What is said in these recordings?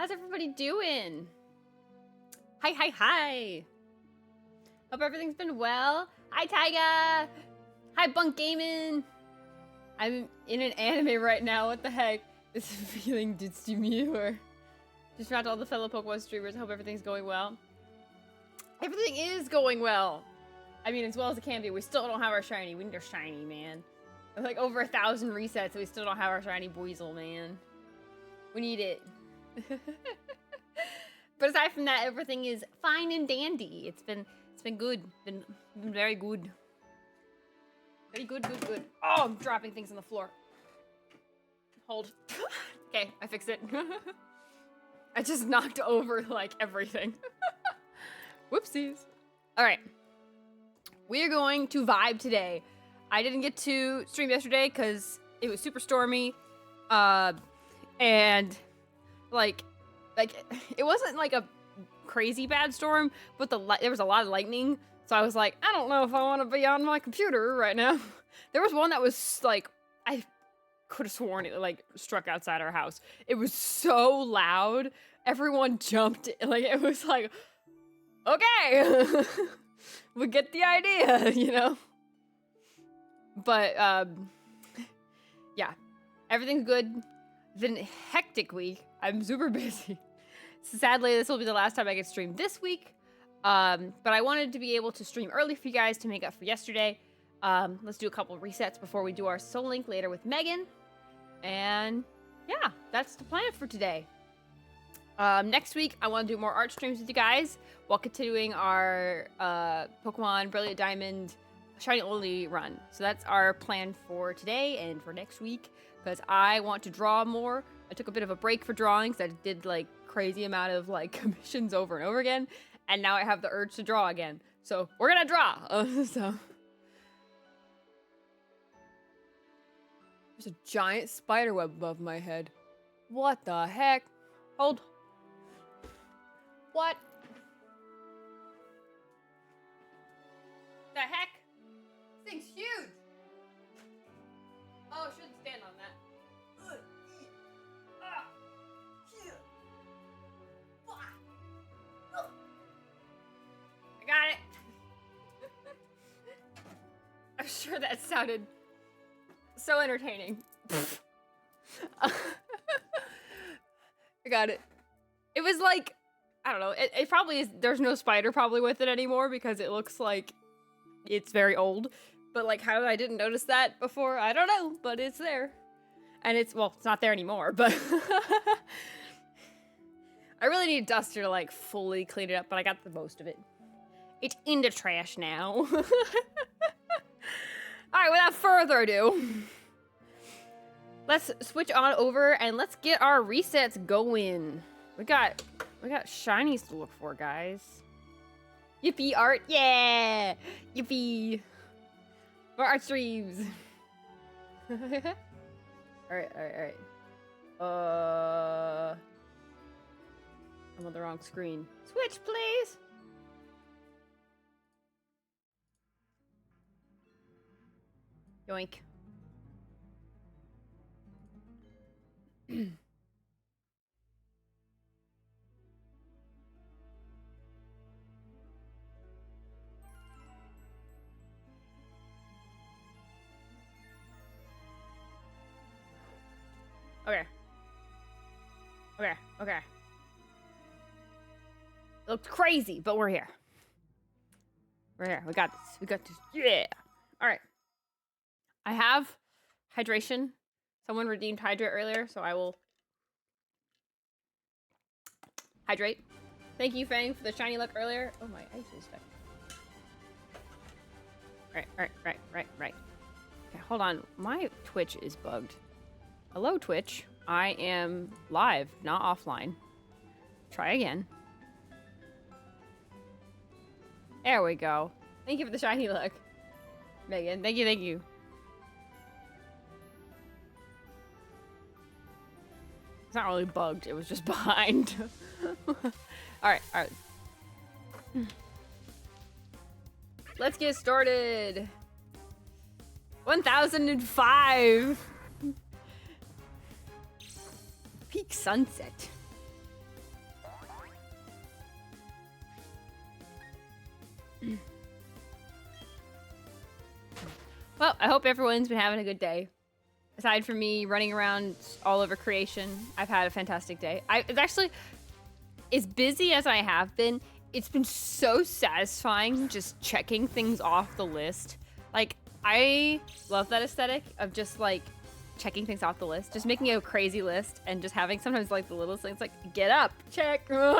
How's everybody doing? Hi, hi, hi. Hope everything's been well. Hi, Tyga. Hi, Bunk Gaming. I'm in an anime right now. What the heck? This feeling did me or just found all the fellow Pokemon streamers. I hope everything's going well. Everything is going well. I mean, as well as it can be. We still don't have our shiny. We need our shiny, man. Like over 1,000 resets, and we still don't have our shiny Buizel, man. We need it. But aside from that, everything is fine and dandy. It's been good. Been very good. Very good, good, good. Oh, I'm dropping things on the floor. Hold. Okay, I fixed it. I just knocked over like everything. Whoopsies. All right. We're going to vibe today. I didn't get to stream yesterday because it was super stormy. And like it wasn't like a crazy bad storm, but there was a lot of lightning. So I was like, I don't know if I want to be on my computer right now. There was one that was like, I could have sworn it like struck outside our house. It was so loud. Everyone jumped. Like it was like, okay, we get the idea, you know? But yeah, everything's good. It's been a hectic week. I'm super busy. Sadly, this will be the last time I get stream this week. But I wanted to be able to stream early for you guys to make up for yesterday. Let's do a couple resets before we do our Soul Link later with Megan. And yeah, that's the plan for today. Next week, I want to do more art streams with you guys while continuing our Pokemon Brilliant Diamond Shiny Only run. So that's our plan for today and for next week, because I want to draw more. I took a bit of a break for drawing because I did like crazy amount of like commissions over and over again, and now I have the urge to draw again. So we're gonna draw. So there's a giant spider web above my head. What the heck? Hold. What? The heck? This thing's huge. Oh, I shouldn't stand on that. I got it. I'm sure that sounded so entertaining. I got it. It was like, I don't know, it probably is, there's no spider probably with it anymore because it looks like it's very old. But like how I didn't notice that before, I don't know, but it's there. And it's, well, it's not there anymore, but I really need a duster to like fully clean it up, but I got the most of it. It's in the trash now. All right, without further ado, let's switch on over and let's get our resets going. We got shinies to look for, guys. Yippee art, yeah! Yippee! More art streams. All right. I'm on the wrong screen. Switch, please. Yoink. Okay. It looked crazy, but we're here. We're here. We got this. Yeah. All right. I have hydration. Someone redeemed hydrate earlier, so I will hydrate. Thank you, Fang, for the shiny luck earlier. Oh, my ice is stuck. Right. Okay, hold on. My Twitch is bugged. Hello, Twitch. I am live, not offline. Try again. There we go. Thank you for the shiny luck, Megan. Thank you. It's not really bugged. It was just behind. All right. Let's get started. 1005. Peak sunset. Well, I hope everyone's been having a good day. Aside from me running around all over creation, I've had a fantastic day. It's actually, as busy as I have been, it's been so satisfying just checking things off the list. Like, I love that aesthetic of just like checking things off the list, just making a crazy list and just having sometimes like the little things like get up, check. No,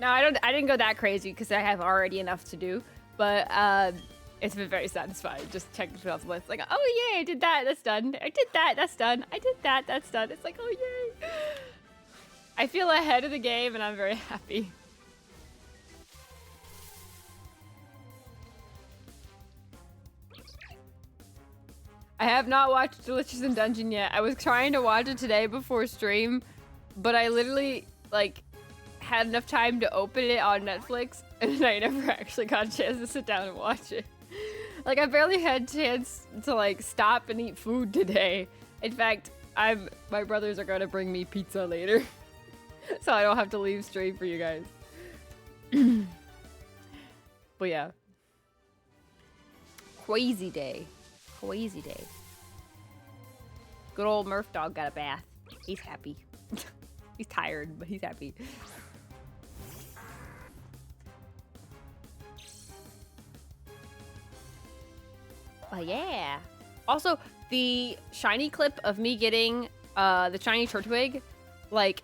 I didn't go that crazy because I have already enough to do, but it's been very satisfying just checking things off the list. Like, oh yay, I did that, that's done. I did that, that's done. I did that, that's done. It's like, oh yay. I feel ahead of the game and I'm very happy. I have not watched Delicious in Dungeon yet. I was trying to watch it today before stream, but I literally, like, had enough time to open it on Netflix, and I never actually got a chance to sit down and watch it. Like, I barely had a chance to, like, stop and eat food today. In fact, my brothers are gonna bring me pizza later, so I don't have to leave stream for you guys. But yeah. Crazy day. Crazy day. Good old Murph dog got a bath. He's happy. He's tired, but he's happy. But yeah. Also, the shiny clip of me getting the shiny Turtwig, like,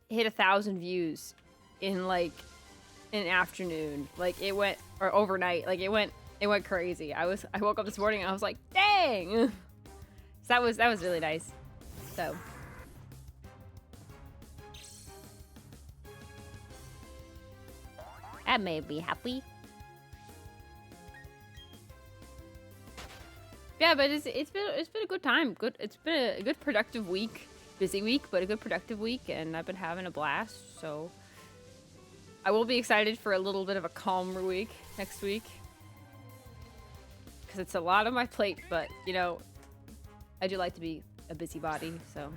hit 1,000 views in like an afternoon. Like it went, or overnight. Like it went crazy. I woke up this morning and I was like, dang. So that was really nice. So that made me happy. Yeah, but it's been a good time. It's been a good productive week. Busy week, but a good productive week, and I've been having a blast. So I will be excited for a little bit of a calmer week next week, because it's a lot on my plate. But you know, I do like to be a busybody, so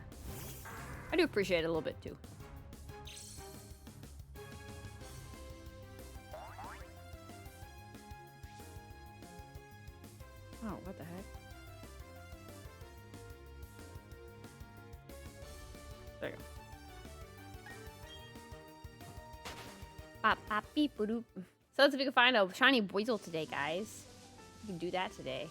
I do appreciate it a little bit too. Oh, what the heck? There you go. Pop, pop, beep, boop. So let's see if we can find a shiny Weasel today, guys. We can do that today.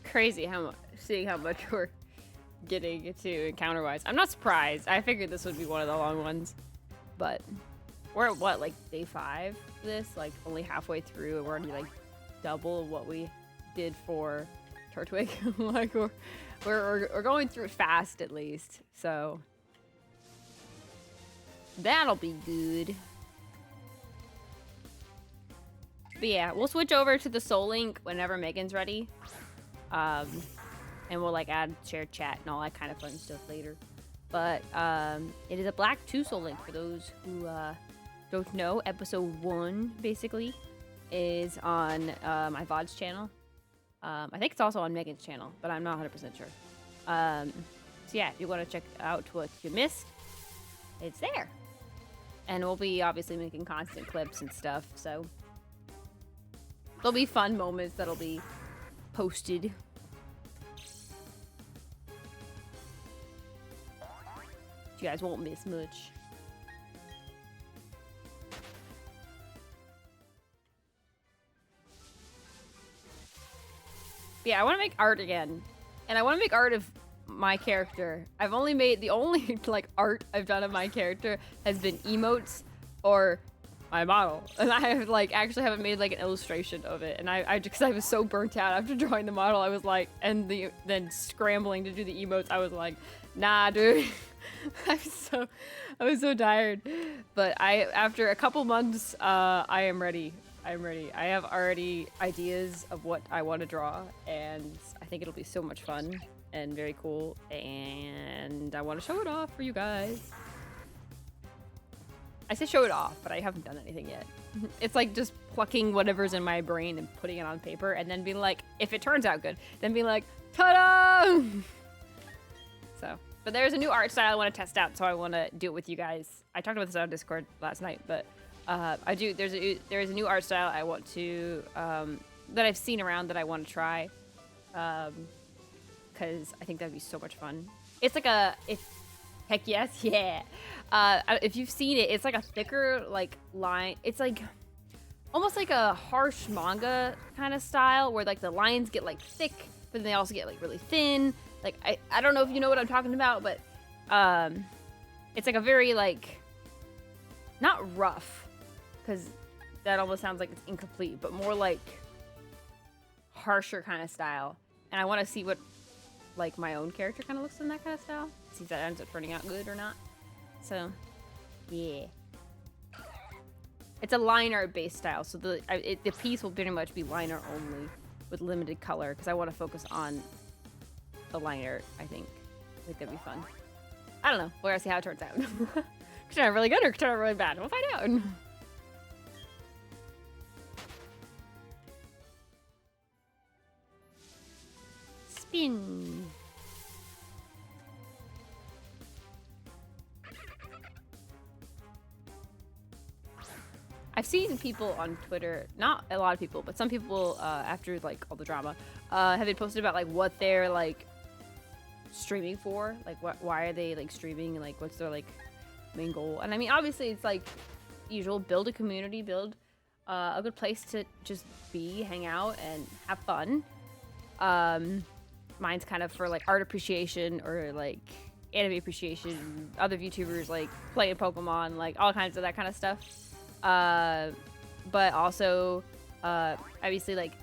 Crazy seeing how much we're getting to encounter wise. I'm not surprised. I figured this would be one of the long ones, but we're at what, like day 5 of this, like only halfway through, and we're already like double what we did for Turtwig. Like we're going through it fast at least, so that'll be good. But yeah, we'll switch over to the Soul Link whenever Megan's ready. And we'll like add shared chat and all that kind of fun stuff later. But it is a Black 2 Soul Link for those who don't know. Episode 1 basically is on my VOD's channel. I think it's also on Megan's channel, but I'm not 100% sure. So yeah, if you want to check out what you missed, it's there. And we'll be obviously making constant clips and stuff, so there'll be fun moments that'll be posted. You guys won't miss much. But yeah, I want to make art again, and I want to make art of my character. I've only made the only like art I've done of my character has been emotes or my model, and I have like actually haven't made like an illustration of it. And I because I was so burnt out after drawing the model, I was like, and then scrambling to do the emotes, I was like, nah, dude. I was so tired, but after a couple months, I am ready. I'm ready. I have already ideas of what I want to draw, and I think it'll be so much fun and very cool, and I want to show it off for you guys. I say show it off, but I haven't done anything yet. It's like just plucking whatever's in my brain and putting it on paper, and then being like, if it turns out good, then being like, ta-da! So, but there's a new art style I want to test out, so I want to do it with you guys. I talked about this on Discord last night, but there's a new art style I want to that I've seen around that I want to try, because I think that'd be so much fun. It's like heck yes, yeah. If you've seen it, it's like a thicker like line. It's like almost like a harsh manga kind of style where like the lines get like thick, but then they also get like really thin. Like I don't know if you know what I'm talking about, but it's like a very like not rough, because that almost sounds like it's incomplete, but more like harsher kind of style. And I want to see what like my own character kind of looks in that kind of style. See if that ends up turning out good or not. So, yeah. It's a line art based style, so the piece will pretty much be line art only with limited color, because I want to focus on the line art, I think. I think that'd be fun. I don't know. We're gonna see how it turns out. Could turn out really good or could turn out really bad. We'll find out. Spin. I've seen people on Twitter, not a lot of people, but some people after like all the drama, have been posted about like what they're like streaming for, like why are they like streaming, and like what's their like main goal. And I mean, obviously it's like usual, build a community, build a good place to just be, hang out, and have fun. Mine's kind of for like art appreciation or like anime appreciation, other VTubers like playing Pokemon, like all kinds of that kind of stuff. But also obviously like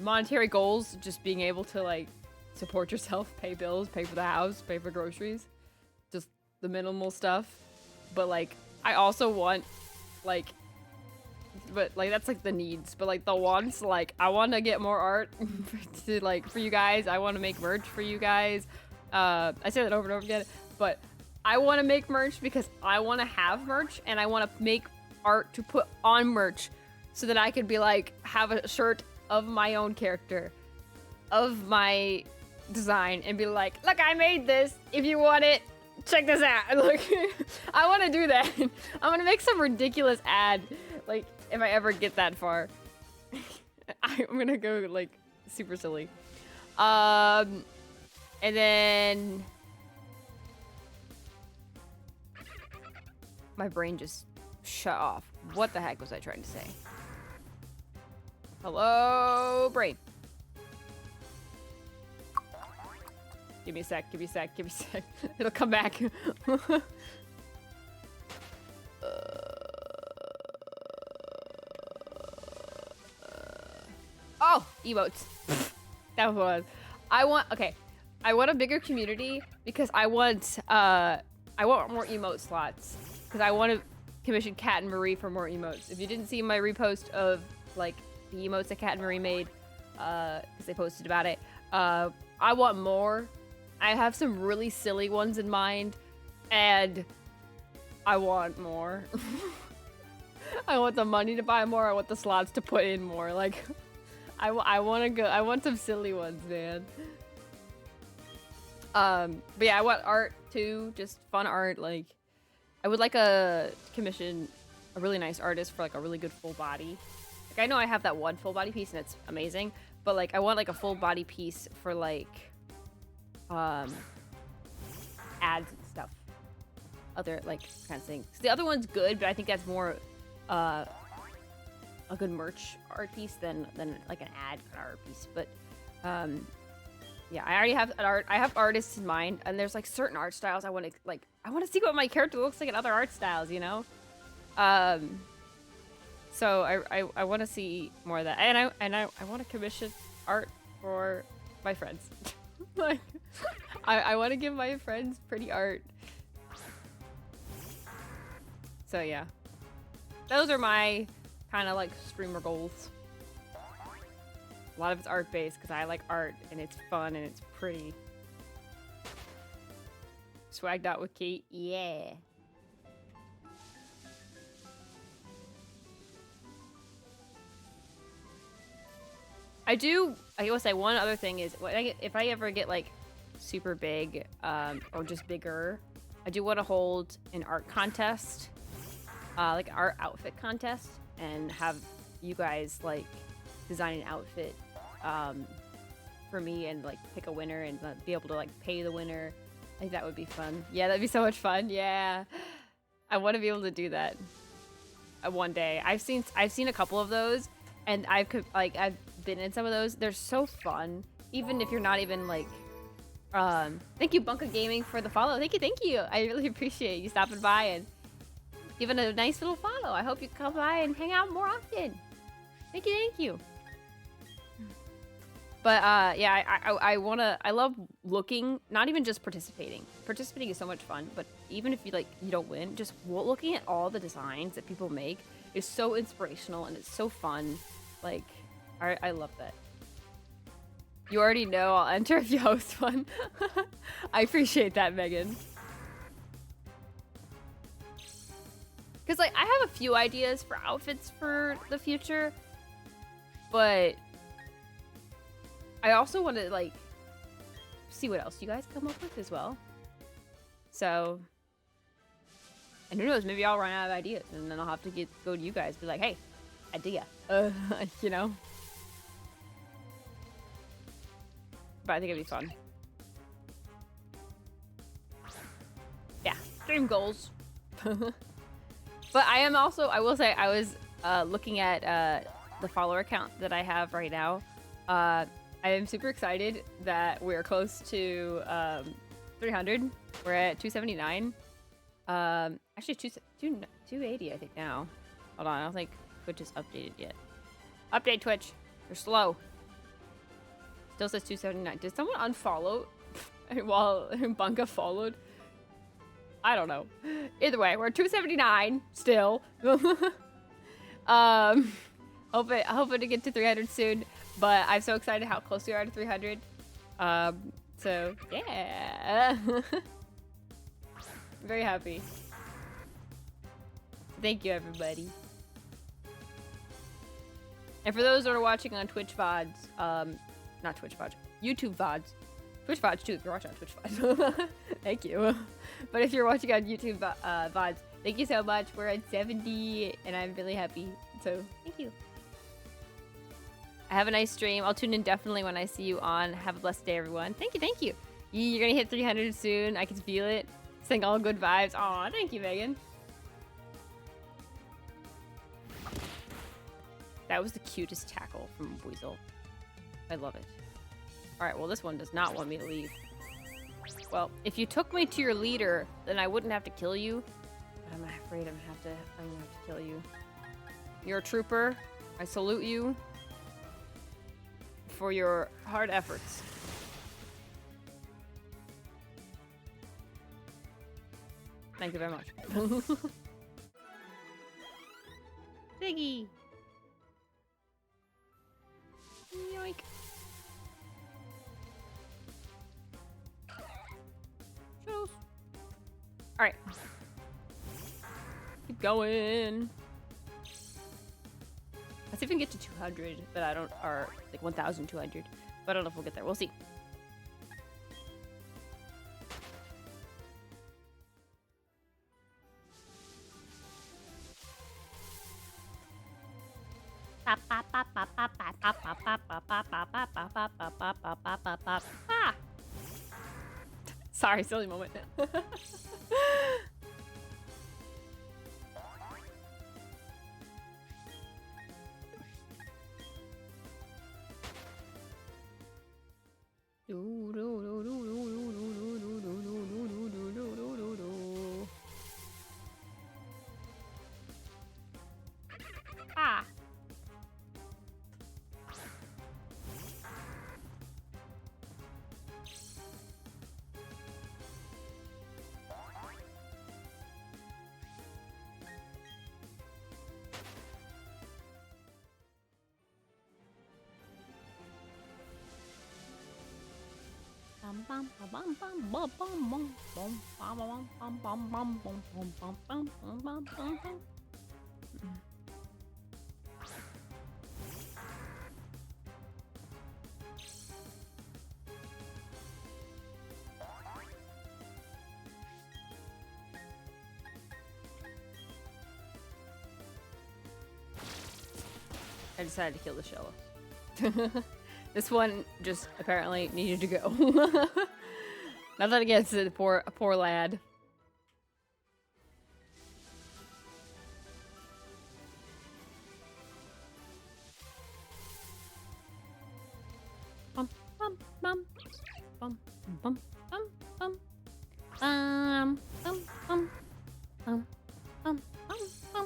monetary goals, just being able to like support yourself, pay bills, pay for the house, pay for groceries, just the minimal stuff. But like I also want like, but like that's like the needs, but like the wants, like I want to get more art to like for you guys. I want to make merch for you guys. I say that over and over again, but I want to make merch because I want to have merch, and I want to make art to put on merch so that I could be like have a shirt of my own character, of my design, and be like, look, I made this, if you want it, check this out. Look, I want to do that. I want to make some ridiculous ad, like if I ever get that far. I'm gonna go like super silly. And then my brain just shut off. What the heck was I trying to say? Hello, brain. Give me a sec, give me a sec, give me a sec. It'll come back. Oh, emotes. That was. I want a bigger community because I want more emote slots, because I want to commission Kat and Marie for more emotes. If you didn't see my repost of like the emotes that Kat and Marie made, because they posted about it, I want more. I have some really silly ones in mind, and I want more. I want the money to buy more. I want the slots to put in more. Like, I want to go. I want some silly ones, man. But yeah, I want art too. Just fun art. Like, I would like a commission a really nice artist for like a really good full body. Like, I know I have that one full body piece and it's amazing, but like I want like a full body piece for like ads and stuff, other like kind of things. The other one's good, but I think that's more a good merch art piece than like an ad art piece. But yeah, I already have I have artists in mind, and there's like certain art styles I want to see what my character looks like in other art styles, you know. So I want to see more of that, and I want to commission art for my friends. Like, I want to give my friends pretty art, So yeah, those are my kind of like streamer goals. A lot of it's art based because I like art and it's fun and it's pretty. Swagged out with Kate, yeah. I will say one other thing is if I ever get like super big or just bigger, I do want to hold an art contest, like an art outfit contest, and have you guys like design an outfit for me and like pick a winner and be able to like pay the winner. I think that would be fun. Yeah, that'd be so much fun. Yeah, I want to be able to do that one day. I've seen a couple of those, and I've been in some of those. They're so fun, even if you're not even like. Thank you, Bunka Gaming, for the follow. Thank you. I really appreciate you stopping by and giving a nice little follow. I hope you come by and hang out more often. Thank you. But yeah, I love looking, not even just participating. Participating is so much fun, but even if you don't win, just looking at all the designs that people make is so inspirational and it's so fun. Like, I love that. You already know I'll enter if you host one. I appreciate that, Megan. Because like I have a few ideas for outfits for the future, but I also want to like see what else you guys come up with as well. So, and who knows, maybe I'll run out of ideas and then I'll have to go to you guys, be like, hey, idea, you know? But I think it'd be fun. Yeah, dream goals. But I am also, I will say, I was looking at the follower count that I have right now. I am super excited that we're close to 300. We're at 279. Actually, 280, I think now. Hold on, I don't think Twitch is updated yet. Update, Twitch. You're slow. Still says 279. Did someone unfollow while Bunka followed? I don't know. Either way, we're 279 still. Hoping to get to 300 soon, but I'm so excited how close we are to 300. So yeah. Very happy. Thank you, everybody. And for those that are watching on Twitch VODs, not Twitch VODs, YouTube VODs. Twitch VODs too, if you're watching on Twitch VODs. Thank you. But if you're watching on YouTube VODs, thank you so much. We're at 70, and I'm really happy. So, thank you. Have a nice stream. I'll tune in definitely when I see you on. Have a blessed day, everyone. Thank you. You're gonna hit 300 soon. I can feel it. Sending all good vibes. Aw, thank you, Megan. That was the cutest tackle from Weasel. I love it. Alright, well this one does not want me to leave. Well, if you took me to your leader, then I wouldn't have to kill you. But I'm afraid I'm gonna have to kill you. You're a trooper. I salute you for your hard efforts. Thank you very much. Piggy! Yoink. Shows. Alright. Keep going. Let's see if we can get to 200, but I don't, or like 1,200. But I don't know if we'll get there. We'll see. Ah! Sorry, silly moment. Ah! I decided to kill the shell. This one just apparently needed to go. Nothing against it, poor lad. Bum bum bum bum bum bum bum bum bum bum bum bum bum bum.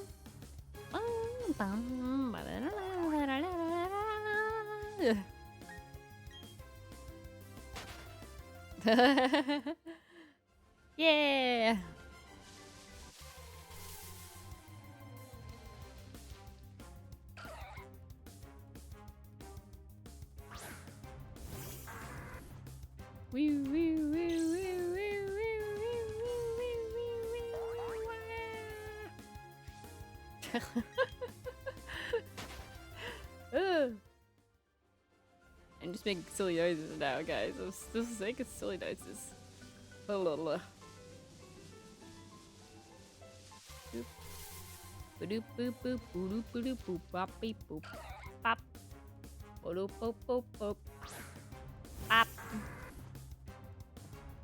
Yeah. I'm just making silly noises now, guys. I'm still making silly noises. Blah, blah, blah. Boop boop boop boop boop boop bop beep boop pop boop boop boop boop pop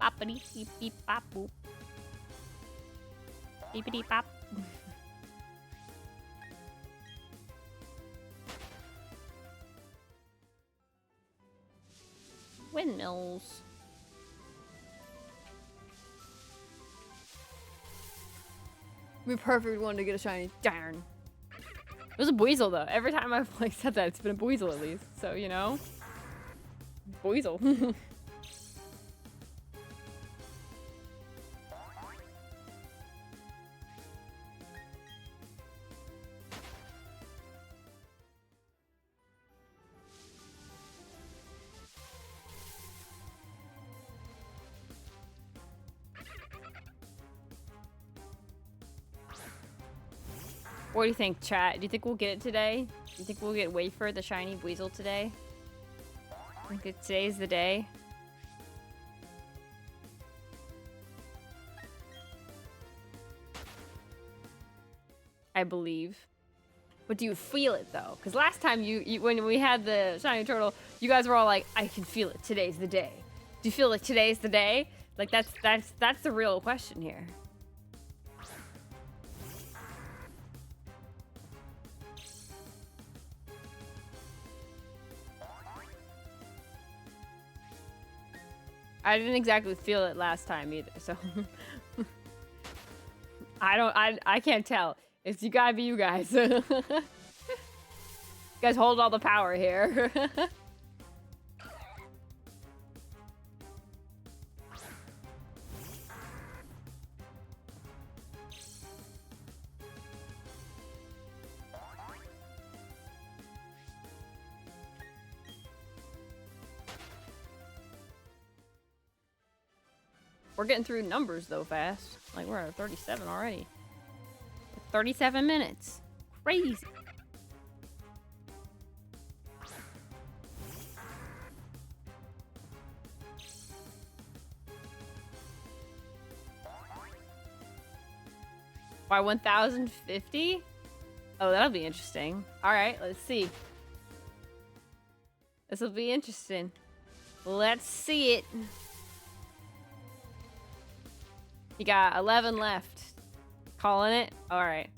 poppity beep beep pop boop beepity pop. Windmills. Be perfect one to get a shiny. Darn. It was a Buizel though. Every time I've like said that, it's been a Buizel at least. So you know, Buizel. What do you think, chat? Do you think we'll get it today? Do you think we'll get Wafer, the shiny Buizel today? I think that today's the day. I believe. But do you feel it though? Because last time when we had the shiny turtle, you guys were all like, "I can feel it. Today's the day." Do you feel like today's the day? Like that's the real question here. I didn't exactly feel it last time either, so I can't tell. It's you gotta be you guys. You guys hold all the power here. We're getting through numbers though fast. Like we're at 37 already. 37 minutes. Crazy. By 1,050? Oh, that'll be interesting. All right, let's see. This will be interesting. Let's see it. You got 11 left. Calling it? Alright.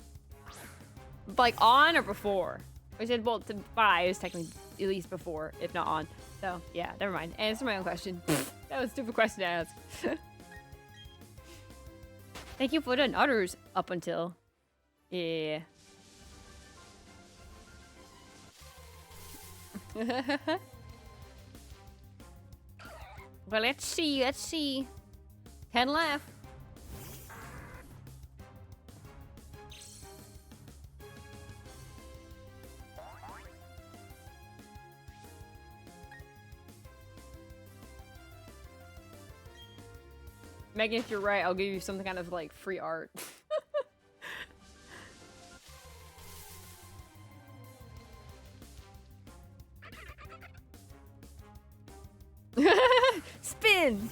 Like on or before? We said well to buy is technically at least before, if not on. So yeah, never mind. Answer my own question. That was a stupid question to ask. Thank you for the nutters up until. Yeah. Well, let's see. 10 left. Megan, if you're right, I'll give you some kind of like free art. Spin!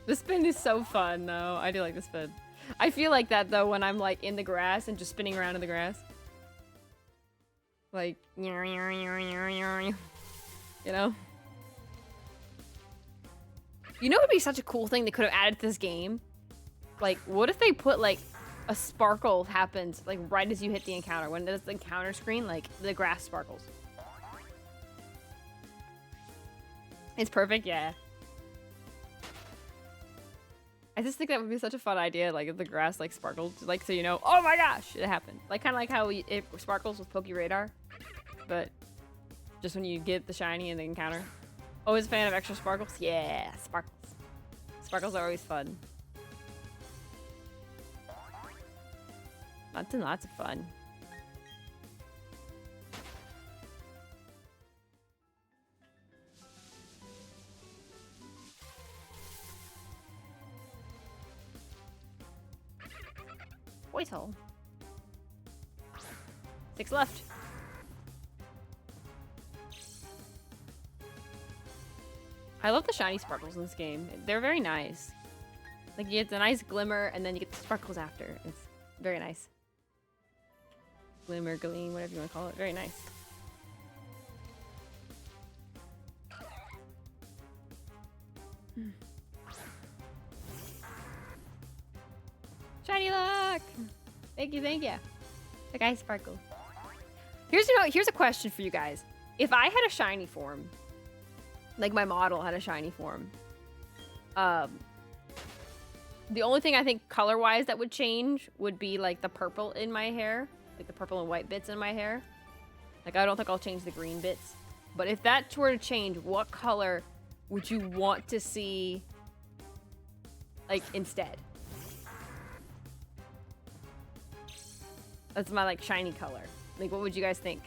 The spin is so fun, though. I do like the spin. I feel like that, though, when I'm, like, in the grass and just spinning around in the grass. Like, you know? You know what would be such a cool thing they could have added to this game? Like, what if they put, like, a sparkle happens, like, right as you hit the encounter? When there's the encounter screen, like, the grass sparkles. It's perfect, yeah. I just think that would be such a fun idea, like, if the grass, like, sparkled, like, so you know, oh my gosh, it happened. Like, kind of like how it sparkles with Poke Radar, but just when you get the shiny in the encounter. Always a fan of extra sparkles? Yeah, sparkles. Sparkles are always fun. Lots and lots of fun. Voicehole. 6 left. I love the shiny sparkles in this game. They're very nice. Like, you get the nice glimmer, and then you get the sparkles after. It's very nice. Glimmer, gleam, whatever you want to call it. Very nice. Shiny luck! Thank you, thank you. The guy sparkle. Here's a question for you guys. If I had a shiny form, like my model had a shiny form, the only thing I think color-wise that would change would be like the purple in my hair, like the purple and white bits in my hair. Like, I don't think I'll change the green bits. But if that were to change, what color would you want to see, like, instead? That's my, like, shiny color. Like, what would you guys think?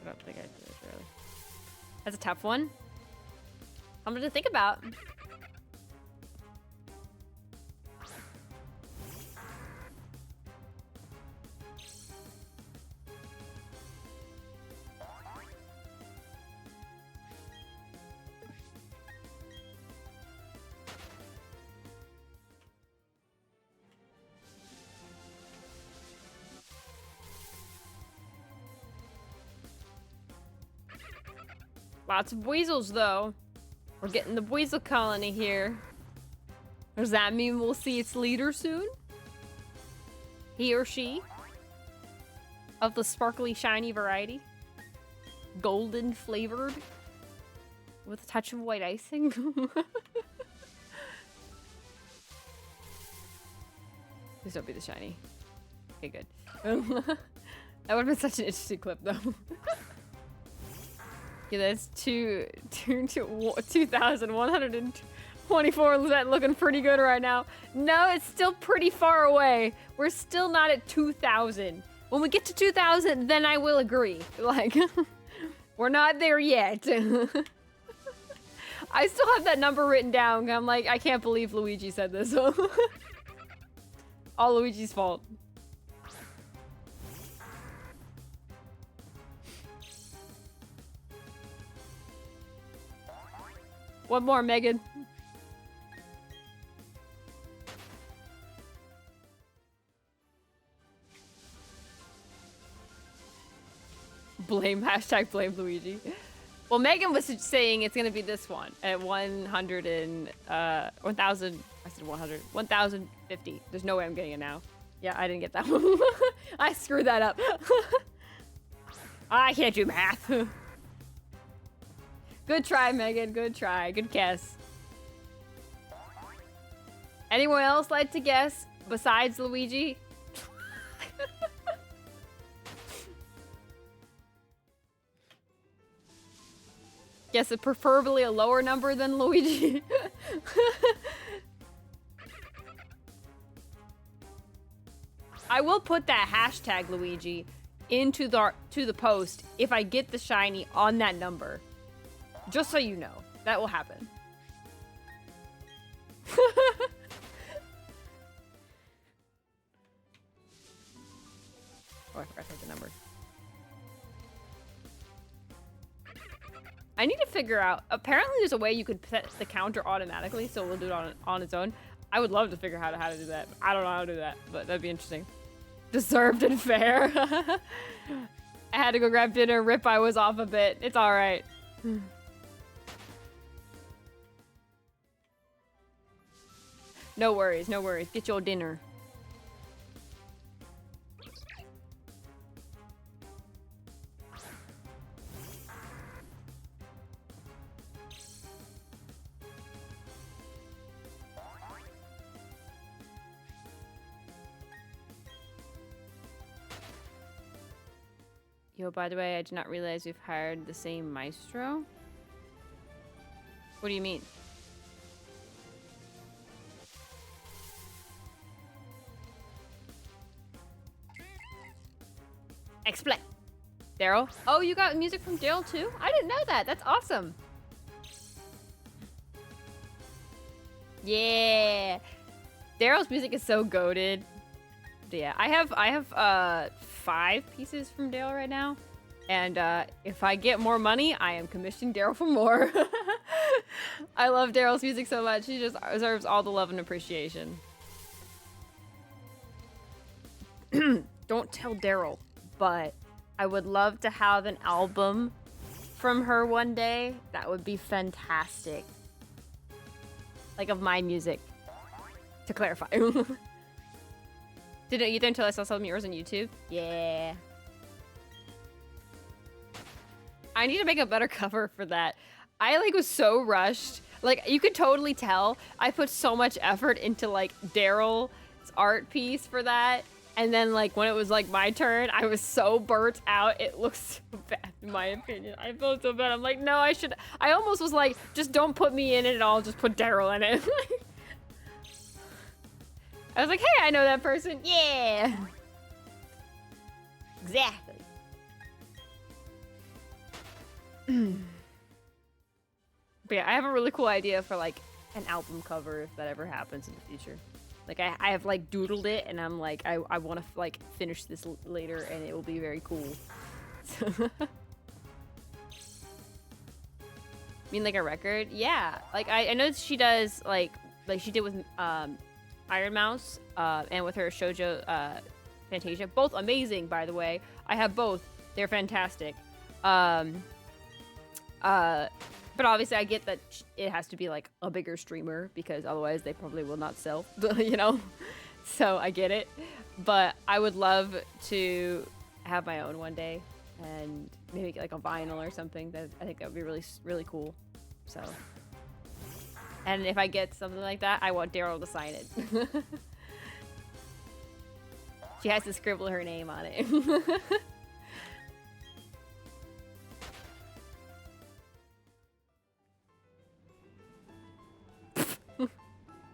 I don't think I did it, really. That's a tough one. Something to think about. Lots of weasels, though. We're getting the weasel colony here. Does that mean we'll see its leader soon? He or she? Of the sparkly, shiny variety? Golden flavored? With a touch of white icing? Please don't be the shiny. Okay, good. That would have been such an interesting clip, though. Yeah, that's 2,124. Is that looking pretty good right now? No, it's still pretty far away. We're still not at 2,000. When we get to 2,000, then I will agree. Like, we're not there yet. I still have that number written down. I'm like, I can't believe Luigi said this. All Luigi's fault. One more, Megan. Blame, hashtag blame Luigi. Well, Megan was saying it's gonna be this one at 100 and 1,000. I said 100. 1,050. There's no way I'm getting it now. Yeah, I didn't get that one. I screwed that up. I can't do math. Good try, Megan. Good try. Good guess. Anyone else like to guess besides Luigi? Guess it preferably a lower number than Luigi. I will put that hashtag, Luigi, into the post if I get the shiny on that number. Just so you know. That will happen. Oh, I forgot to take the number. I need to figure out, apparently there's a way you could set the counter automatically, so we'll do it on its own. I would love to figure out how to do that. I don't know how to do that, but that'd be interesting. Deserved and fair. I had to go grab dinner. Rip, I was off a bit. It's all right. No worries, no worries. Get your dinner. Yo, by the way, I did not realize we've hired the same maestro. What do you mean? Explain. Daryl? Oh, you got music from Daryl too? I didn't know that. That's awesome. Yeah. Daryl's music is so goated. Yeah, I have 5 pieces from Daryl right now. And if I get more money, I am commissioning Daryl for more. I love Daryl's music so much. He just deserves all the love and appreciation. Don't tell Daryl, but I would love to have an album from her one day. That would be fantastic. Like of my music, to clarify. Didn't either until I saw some of yours on YouTube. Yeah. I need to make a better cover for that. I like was so rushed. Like you could totally tell I put so much effort into like Daryl's art piece for that. And then like when it was like my turn, I was so burnt out. It looks so bad in my opinion. I felt so bad. I'm like, no, I almost was like, just don't put me in it at all. Just put Daryl in it. I was like, hey, I know that person. Yeah. Exactly. But yeah, I have a really cool idea for like an album cover if that ever happens in the future. Like I have like doodled it and I'm like, I want to like finish this later and it will be very cool. I mean like a record? Yeah. Like I know she does like she did with Iron Mouse, and with her Shoujo Fantasia. Both amazing, by the way. I have both. They're fantastic. But obviously I get that it has to be like a bigger streamer because otherwise they probably will not sell, you know? So I get it. But I would love to have my own one day and maybe get like a vinyl or something. I think that would be really, really cool. So... And if I get something like that, I want Daryl to sign it. She has to scribble her name on it.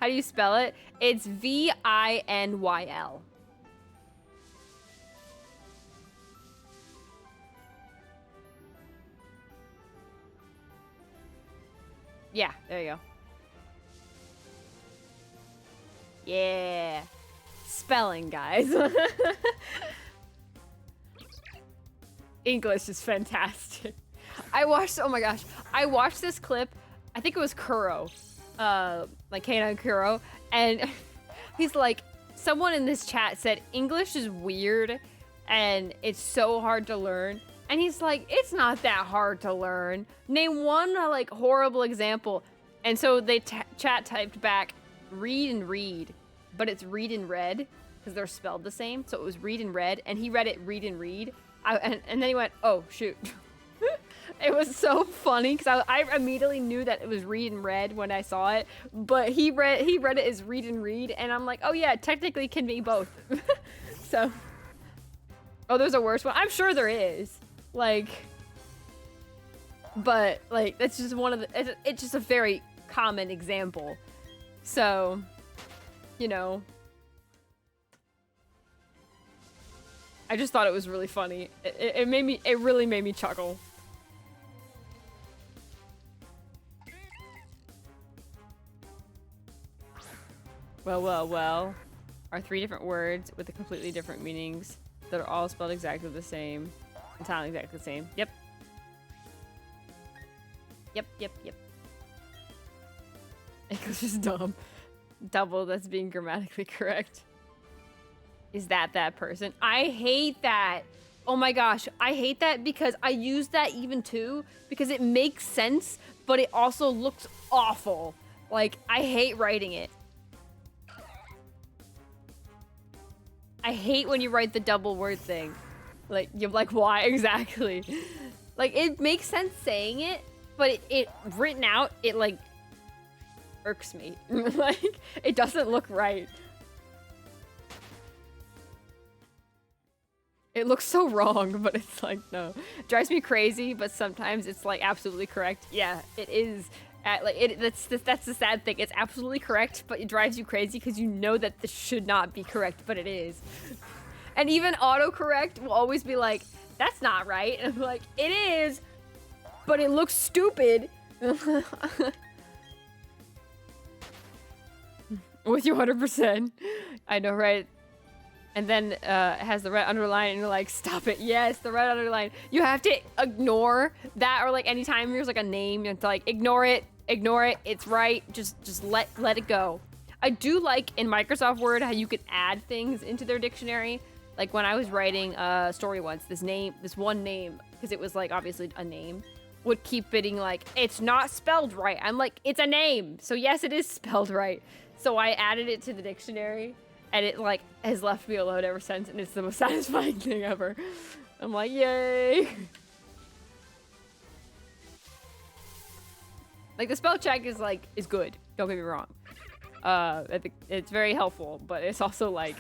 How do you spell it? It's V-I-N-Y-L. Yeah, there you go. Yeah. Spelling, guys. English is fantastic. Oh my gosh. I watched this clip. I think it was Kuro. Like K9 Kuro. And he's like, someone in this chat said, English is weird and it's so hard to learn. And he's like, it's not that hard to learn. Name one like horrible example. And so they chat typed back, read and read, but it's read and read because they're spelled the same. So it was read and read, and he read it read and read. And then he went, oh, shoot. It was so funny because I immediately knew that it was read and read when I saw it, but he read it as read and read, and I'm like, oh yeah, technically it can be both. So, oh, there's a worse one. I'm sure there is. Like, but like that's just one of the. It's just a very common example. So, you know. I just thought it was really funny. It really made me chuckle. Well, well, well. Are 3 different words with completely different meanings that are all spelled exactly the same and sound exactly the same. Yep. Yep, yep, yep. English is dumb. Double, that's being grammatically correct. Is that person? I hate that. Oh my gosh, I hate that because I use that even too because it makes sense, but it also looks awful. Like, I hate writing it. I hate when you write the double word thing. Like, you're like, why exactly? Like, it makes sense saying it, but it written out, it like irks me. Like, it doesn't look right. It looks so wrong, but it's like, no. It drives me crazy, but sometimes it's like absolutely correct. Yeah, it is. That's the sad thing. It's absolutely correct, but it drives you crazy because you know that this should not be correct, but it is. And even autocorrect will always be like, that's not right. And I'm like, it is, but it looks stupid. With you 100%. I know, right? And then it has the red underline, and you're like, stop it. Yes, the red underline. You have to ignore that, or like anytime there's like a name, you have to like ignore it. Ignore it. It's right. Just let it go. I do like in Microsoft Word how you can add things into their dictionary. Like when I was writing a story once, this one name, because it was like obviously a name, would keep bidding like, it's not spelled right. I'm like, it's a name. So yes, it is spelled right. So I added it to the dictionary, and it like has left me alone ever since, and it's the most satisfying thing ever. I'm like, yay. Like the spell check is good. Don't get me wrong. I think it's very helpful, but it's also like,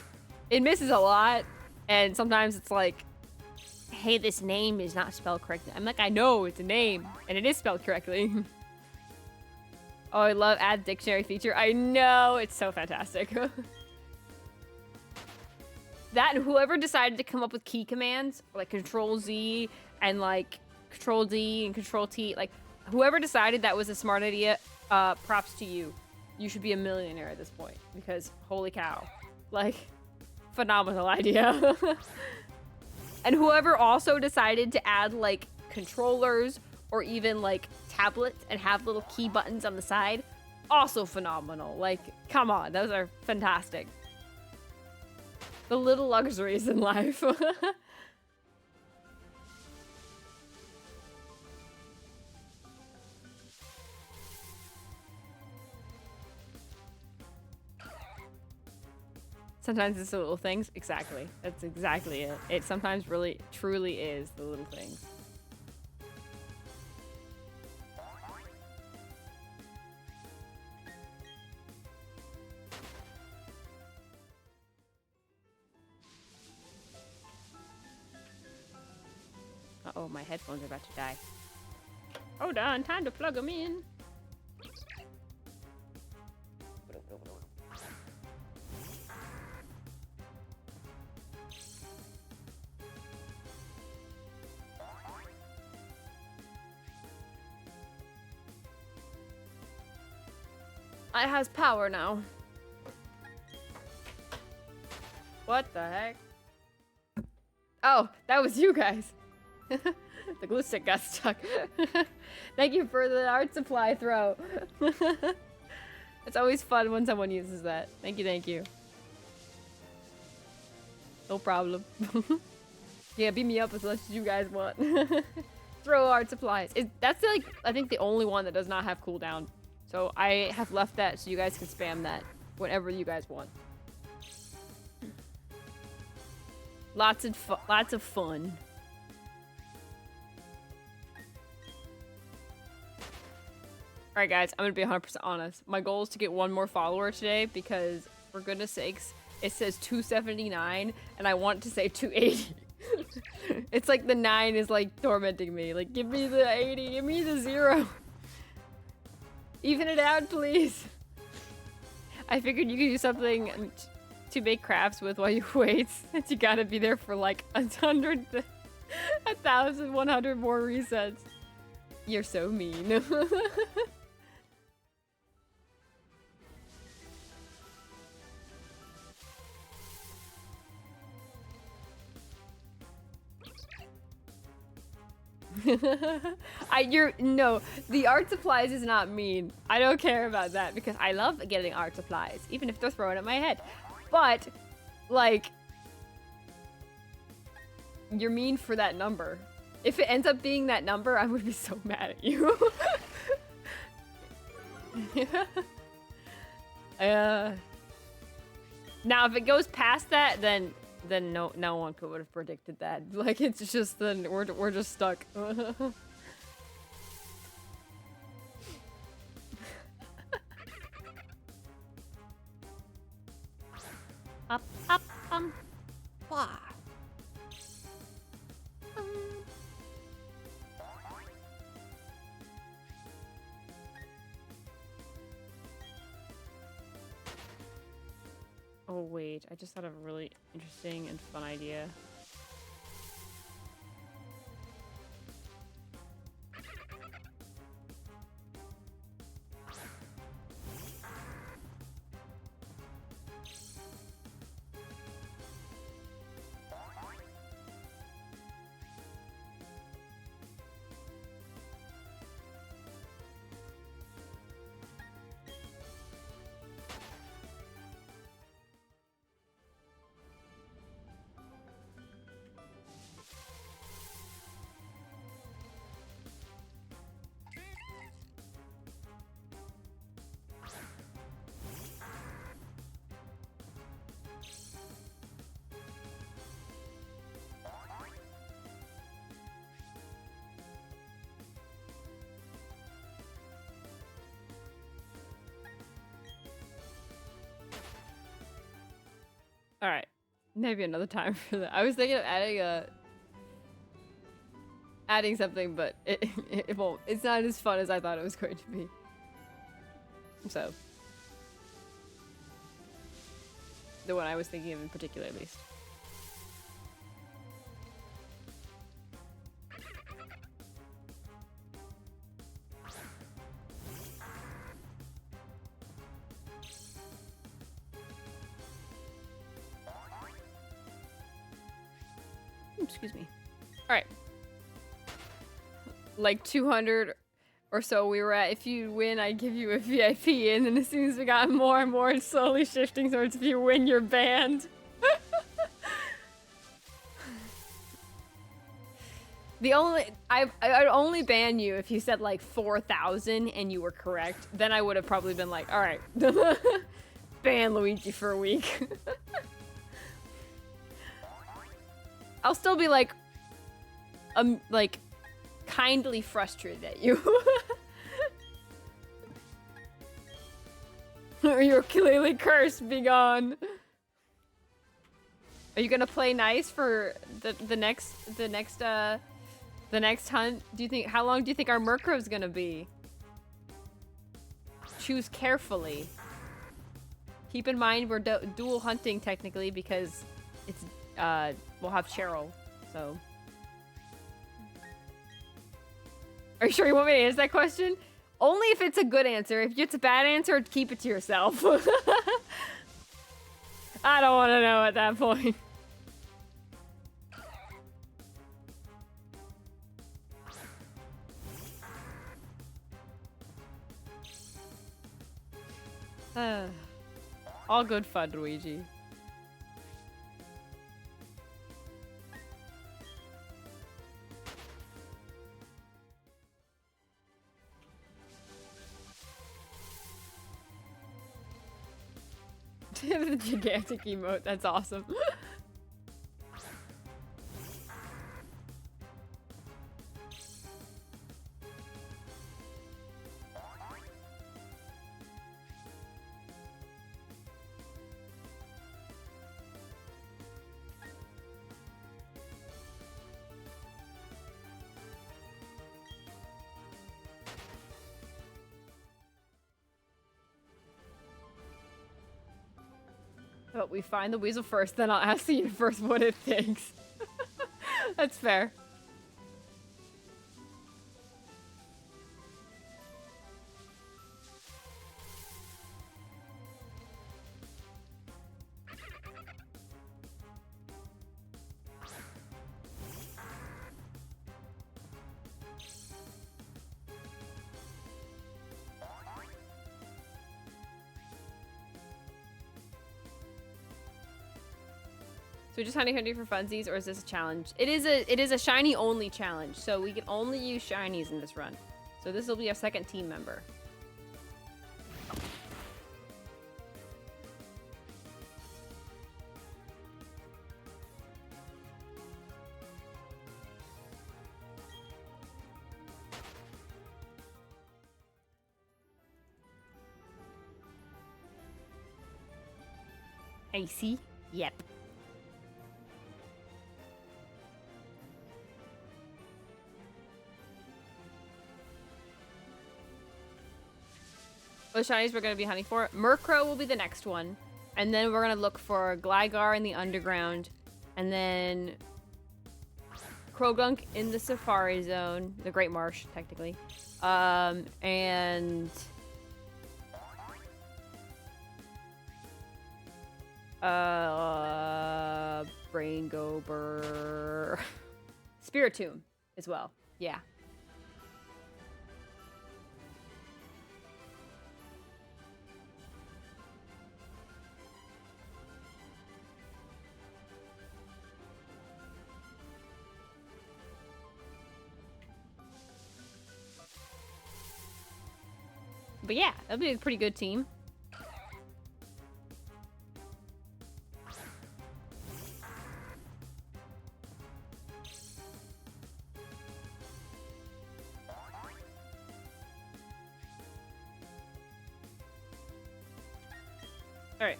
it misses a lot, and sometimes it's like, hey, this name is not spelled correctly. I'm like, I know it's a name, and it is spelled correctly. Oh, I love add dictionary feature. I know, it's so fantastic. That and whoever decided to come up with key commands, like Control Z and like Control D and Control T, like whoever decided that was a smart idea, props to you. You should be a millionaire at this point because holy cow, like phenomenal idea. And whoever also decided to add like controllers or even like tablets and have little key buttons on the side, also phenomenal. Like, come on, those are fantastic. The little luxuries in life. Sometimes it's the little things. Exactly. That's exactly it. It sometimes really, truly is the little things. Uh-oh, my headphones are about to die. Hold on, time to plug them in. It has power now. What the heck? Oh, that was you guys. The glue stick got stuck. Thank you for the art supply throw. It's always fun when someone uses that. Thank you, thank you. No problem. Yeah, beat me up as much as you guys want. Throw art supplies. That's like, I think the only one that does not have cooldown. So I have left that so you guys can spam that whenever you guys want. Lots of fun. All right, guys, I'm gonna be 100% honest. My goal is to get one more follower today because, for goodness sakes, it says 279 and I want to say 280. It's like the 9 is like tormenting me. Like, give me the 80, give me the 0. Even it out, please. I figured you could do something to make crafts with while you wait, since you gotta be there for like 1,100 more resets. You're so mean. No, the art supplies is not mean. I don't care about that because I love getting art supplies, even if they're thrown at my head. But, like, you're mean for that number. If it ends up being that number, I would be so mad at you. Now, if it goes past that, then no one could would have predicted that. Like, it's just then we're just stuck. Up, wah. Oh wait, I just had a really interesting and fun idea. All right, maybe another time for that. I was thinking of adding something, but it won't. It's not as fun as I thought it was going to be. So, the one I was thinking of in particular, at least. Excuse me. All right. Like 200 or so we were at. If you win, I give you a VIP. And then as soon as we got more and more, it's slowly shifting towards if you win, you're banned. I'd only ban you if you said like 4,000 and you were correct. Then I would have probably been like, all right, ban Luigi for a week. I'll still be like kindly frustrated at you. You're clearly cursed, be gone. Are you gonna play nice for the next hunt? How long do you think our Murkrow's gonna be? Choose carefully. Keep in mind we're dual hunting technically because it's we'll have Cheryl, so. Are you sure you want me to answer that question? Only if it's a good answer. If it's a bad answer, keep it to yourself. I don't want to know at that point. All good fun, Luigi. The gigantic emote, that's awesome. But we find the weasel first, then I'll ask the universe what it thinks. That's fair. So we're just hunting for funsies, or is this a challenge? It is a shiny only challenge, so we can only use shinies in this run. So this will be our second team member. Icy? Yep. Those shinies we're going to be hunting for. Murkrow will be the next one. And then we're going to look for Gligar in the underground. And then Krogunk in the Safari Zone. The Great Marsh, technically. And... Brain Gober... Spiritomb as well. Yeah. But yeah, that'll be a pretty good team. Alright.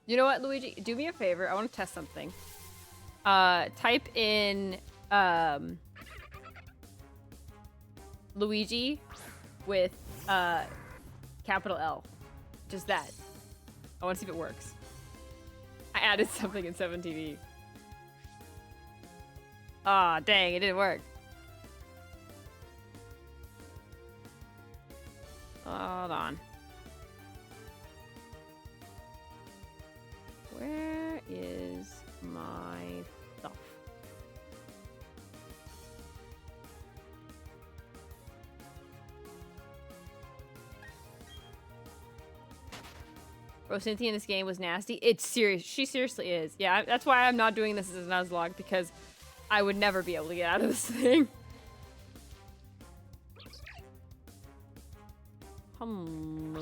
You know what, Luigi? Do me a favor. I want to test something. Type in, Luigi with capital L. Just that. I want to see if it works. I added something in 7TV. Aw, dang, it didn't work. Hold on. Where is my stuff? Bro, Cynthia in this game was nasty. It's serious. She seriously is. Yeah, that's why I'm not doing this as a Nuzlocke, because I would never be able to get out of this thing. Bum.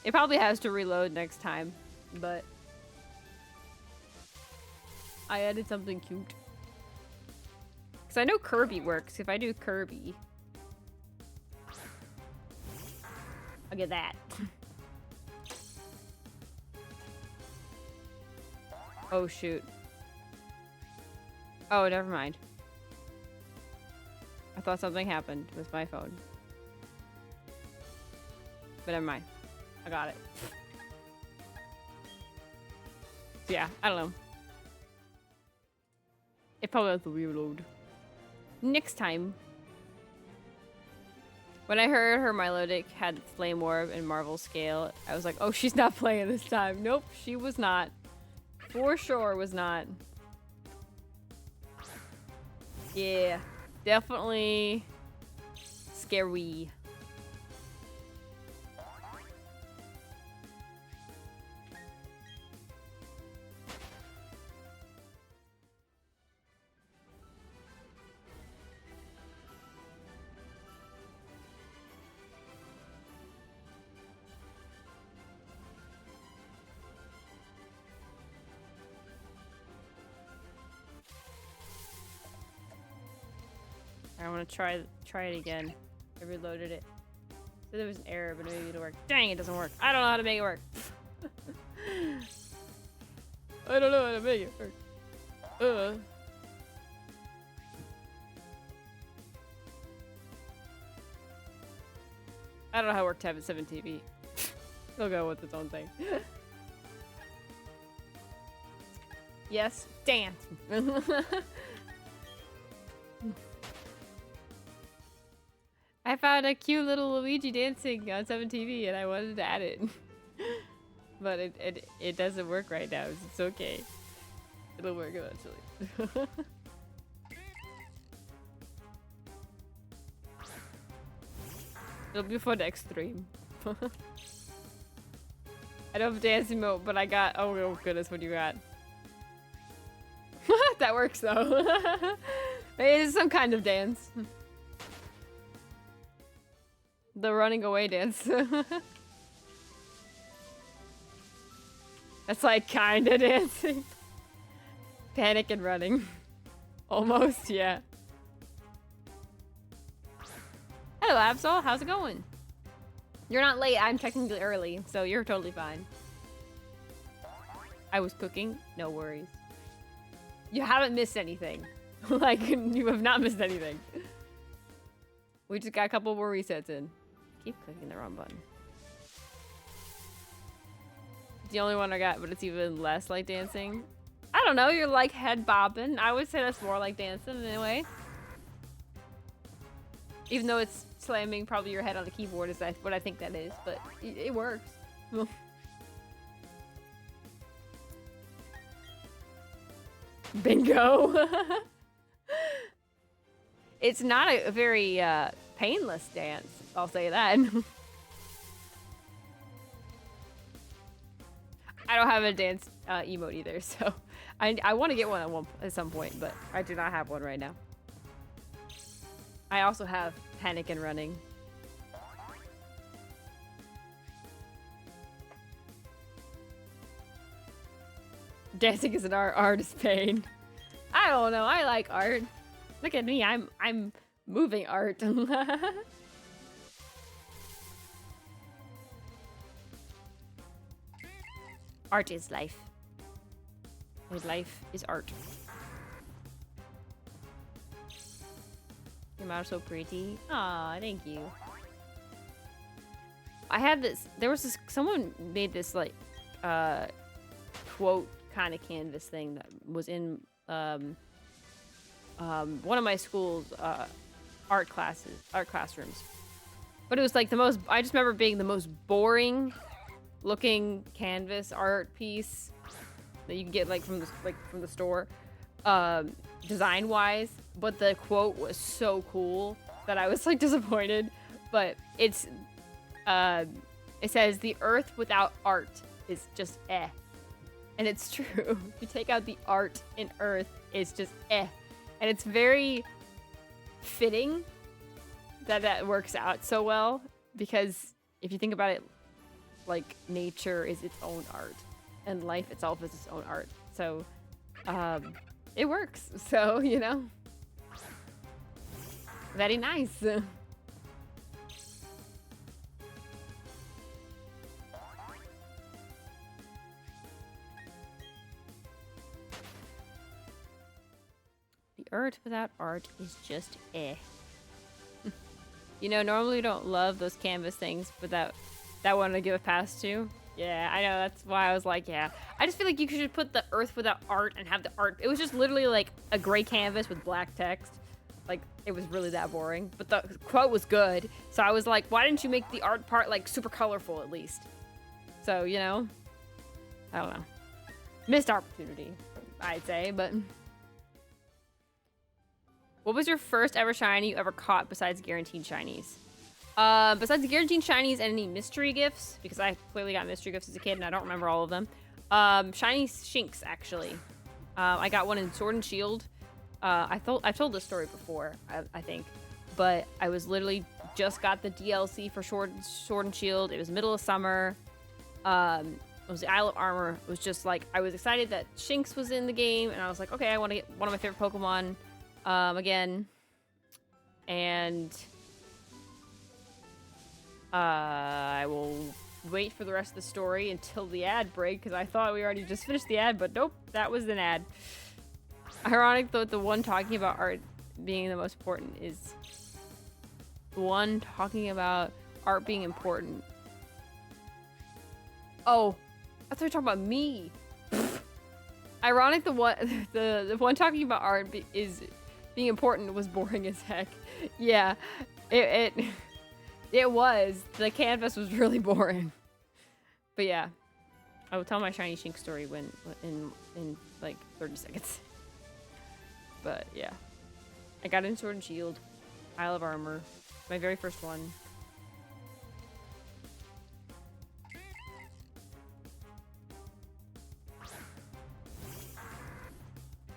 It probably has to reload next time, but I added something cute. Because I know Kirby works. If I do Kirby, I'll get that. Oh, shoot. Oh, never mind. I thought something happened with my phone. But never mind. I got it. So yeah, I don't know. It probably has to reload. Next time. When I heard her Milotic had Flame Orb and Marvel Scale, I was like, oh, she's not playing this time. Nope, she was not. For sure was not. Yeah, definitely scary. I want to try it again. I reloaded it. So there was an error, but maybe it'll work. Dang, it doesn't work. I don't know how to make it work. I don't know how to make it work. I don't know how it worked to have it 7 TV. It'll go with its own thing. Yes, dance. I found a cute little Luigi dancing on 7 TV and I wanted to add it. But it doesn't work right now. It's okay. It'll work eventually. It'll be for next stream. I don't have dance emote, but I got. Oh goodness, what do you got? That works though. It is some kind of dance. The running away dance. That's like kinda dancing. Panic and running. Almost, yeah. Hello, Absol. How's it going? You're not late. I'm technically early, so you're totally fine. I was cooking. No worries. You haven't missed anything. Like, you have not missed anything. We just got a couple more resets in. Keep clicking the wrong button. It's the only one I got, but it's even less like dancing. I don't know. You're like head bobbing. I would say that's more like dancing in a way. Even though it's slamming probably your head on the keyboard is what I think that is, but it works. Bingo. It's not a very painless dance, I'll say that. I don't have a dance emote either, so I want to get one at some point, but I do not have one right now. I also have panic and running. Dancing is an art. Art is pain. I don't know. I like art. Look at me. I'm moving art. Art is life. And life is art. Your mouth's so pretty. Aw, thank you. I had this. There was this. Someone made this like quote kind of canvas thing that was in one of my school's art classrooms. But it was like the most. I just remember being the most boring looking canvas art piece that you can get like from the store, design wise. But the quote was so cool that I was like disappointed. But it's it says the earth without art is just eh. And it's true. If you take out the art in earth, it's just eh. And it's very fitting that that works out so well, because if you think about it, like nature is its own art and life itself is its own art. So it works. So, you know, very nice. The earth without art is just eh. You know, normally we don't love those canvas things, but that one to give a pass to. Yeah, I know. That's why I was like, yeah. I just feel like you should put the earth without art and have the art. It was just literally like a gray canvas with black text. Like, it was really that boring. But the quote was good. So I was like, why didn't you make the art part like super colorful at least? So, you know, I don't know. Missed opportunity, I'd say, but... What was your first ever shiny you ever caught besides guaranteed shinies? Besides the guaranteed shinies and any mystery gifts, because I clearly got mystery gifts as a kid and I don't remember all of them. Shiny Shinx, actually. I got one in Sword and Shield. I've told this story before, I think. But I was literally just got the DLC for Sword and Shield. It was middle of summer. It was the Isle of Armor. It was just like, I was excited that Shinx was in the game. And I was like, okay, I want to get one of my favorite Pokemon. Again. And I will wait for the rest of the story until the ad break, because I thought we already just finished the ad, but nope, that was an ad. Ironic though, the one talking about art being the most important is the one talking about art being important. Oh, I thought you were talking about me. Ironic, the one talking about art is being important was boring as heck. Yeah, it was. The canvas was really boring. But yeah, I will tell my shiny Shink story in like 30 seconds. But yeah, I got in Sword and Shield, Isle of Armor, my very first one.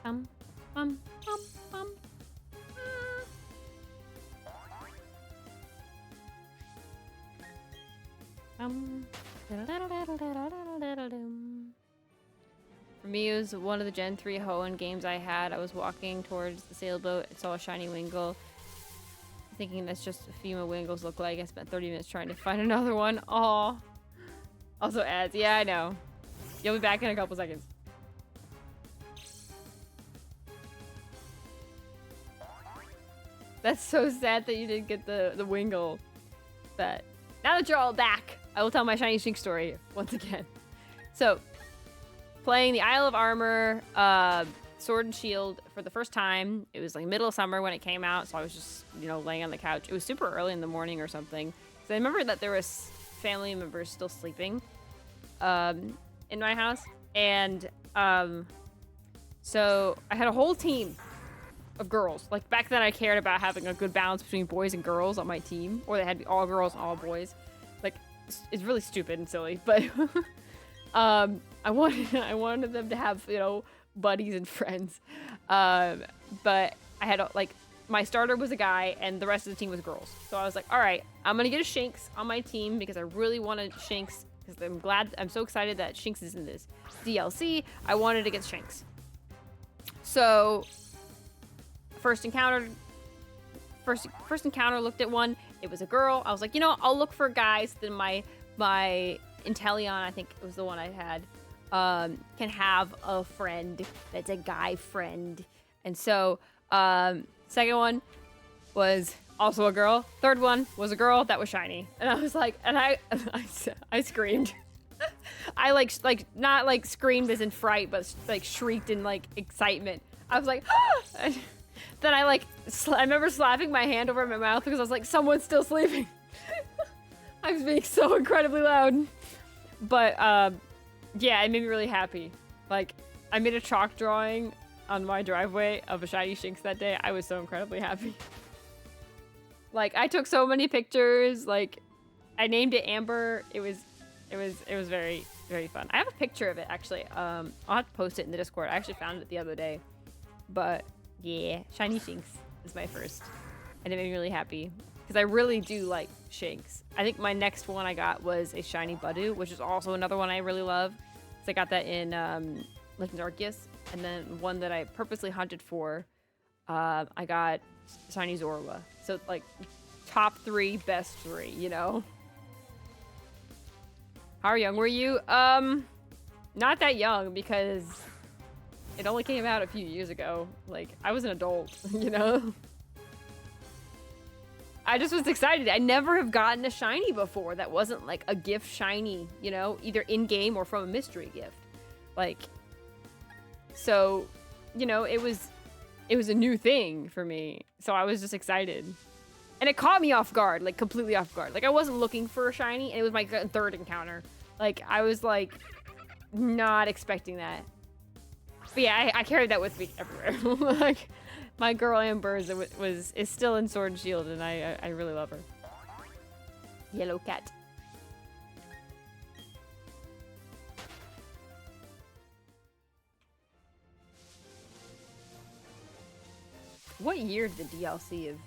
Um. For me, it was one of the Gen 3 Hoenn games I had. I was walking towards the sailboat and saw a shiny Wingull, thinking that's just what female Wingulls look like. I spent 30 minutes trying to find another one. Aw. Also ads. Yeah, I know. You'll be back in a couple seconds. That's so sad that you didn't get the Wingull. But now that you're all back, I will tell my shiny Shink story once again. So, playing the Isle of Armor, Sword and Shield for the first time. It was like middle of summer when it came out, so I was just, you know, laying on the couch. It was super early in the morning or something. So I remember that there was family members still sleeping in my house. And so I had a whole team of girls. Like back then I cared about having a good balance between boys and girls on my team, or they had to be all girls and all boys. Like it's really stupid and silly, but I wanted them to have, you know, buddies and friends. But I had like my starter was a guy and the rest of the team was girls. So I was like, all right, I'm gonna get a Shinx on my team because I really wanted Shinx, because I'm so excited that Shinx is in this DLC. I wanted to get Shinx. So first encounter, looked at one. It was a girl. I was like, you know, I'll look for guys. Then my Inteleon, I think it was the one I had, can have a friend that's a guy friend. And so second one was also a girl. Third one was a girl that was shiny. And I was like, and I screamed. I like not like screamed as in fright, but like shrieked in like excitement. I was like, ah! Then I remember slapping my hand over my mouth because I was like, someone's still sleeping. I was being so incredibly loud. But yeah, it made me really happy. Like, I made a chalk drawing on my driveway of a shiny Shinx that day. I was so incredibly happy. Like, I took so many pictures. Like, I named it Amber. It was very, very fun. I have a picture of it actually. I'll have to post it in the Discord. I actually found it the other day. But yeah, shiny Shinx is my first, and it made me really happy because I really do like Shinx. I think my next one I got was a shiny Budew, which is also another one I really love. So I got that in Legends Arceus, and then one that I purposely hunted for, I got shiny Zorua. So like top 3, best 3, you know. How young were you? Not that young because it only came out a few years ago. Like, I was an adult, you know? I just was excited. I never have gotten a shiny before that wasn't like a gift shiny, you know? Either in-game or from a mystery gift. Like, so, you know, it was a new thing for me. So I was just excited. And it caught me off guard, like completely off guard. Like, I wasn't looking for a shiny, and it was my third encounter. Like, I was like, not expecting that. But yeah, I carried that with me everywhere. Like, my girl Amber is still in Sword and Shield, and I really love her. Yellow cat. What year did the DLC of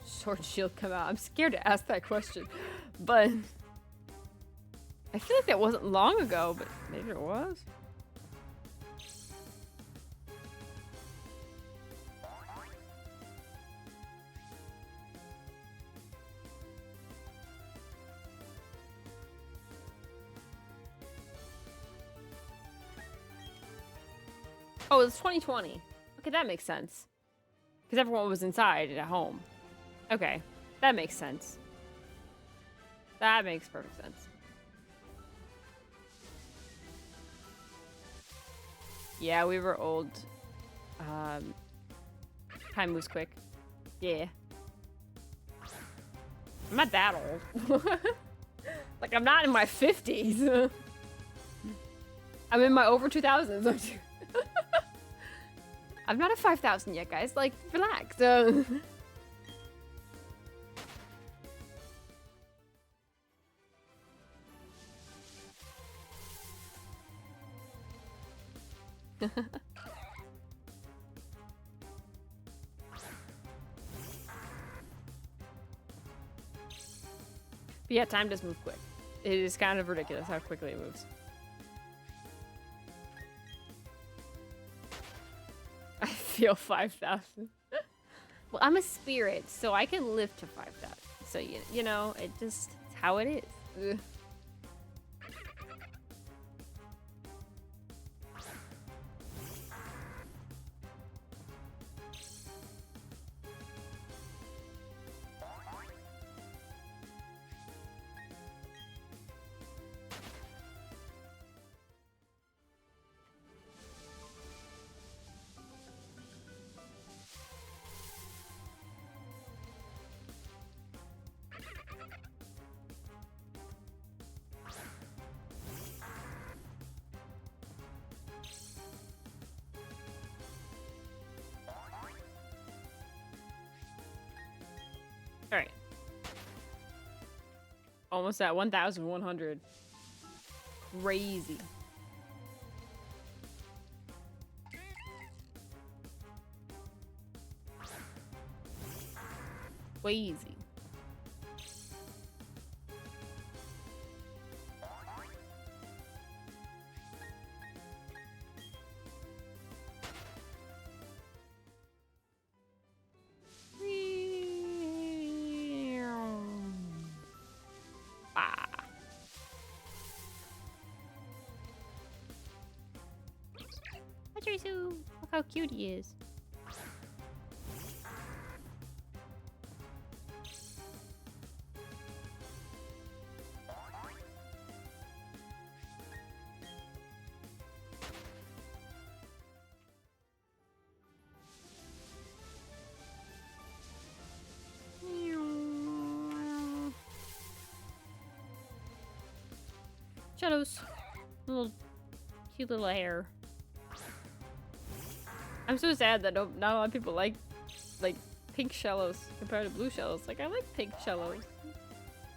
Sword and Shield come out? I'm scared to ask that question, but I feel like that wasn't long ago, but maybe it was. Oh, it's 2020. Okay, that makes sense. Because everyone was inside and at home. Okay, that makes sense. That makes perfect sense. Yeah, we were old. Time moves quick. Yeah. I'm not that old. Like, I'm not in my 50s. I'm in my over 2000s. I'm not at 5,000 yet, guys. Like, relax. But yeah, time does move quick. It is kind of ridiculous how quickly it moves. I feel 5,000. Well, I'm a spirit, so I can live to 5,000. So, you know, it just, it's how it is. Ugh. All right. Almost at 1,100. Crazy. Crazy. Look how cute he is. Shadows. Little cute little hair. I'm so sad that not a lot of people like pink shallows compared to blue shallows. Like, I like pink shallows.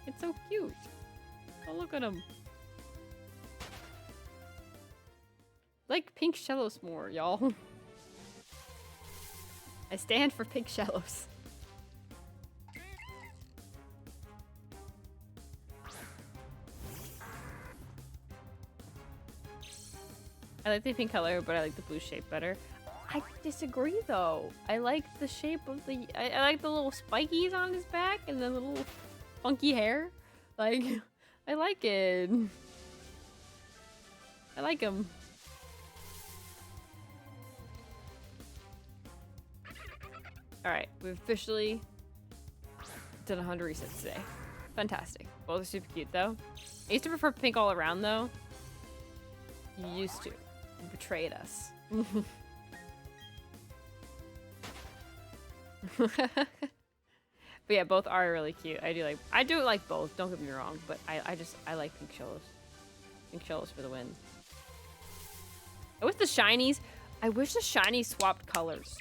It's so cute. Oh, look at them. Like pink shallows more, y'all. I stand for pink shallows. I like the pink color, but I like the blue shape better. I disagree though. I like the shape of the I like the little spikies on his back and the little funky hair. Like, I like it. I like him. Alright, we've officially done 100 resets today. Fantastic. Both are super cute though. I used to prefer pink all around though. You used to. You betrayed us. But yeah, both are really cute. I do like both, don't get me wrong, but I like pink shallows. Pink shallows for the win. I wish the shinies swapped colors.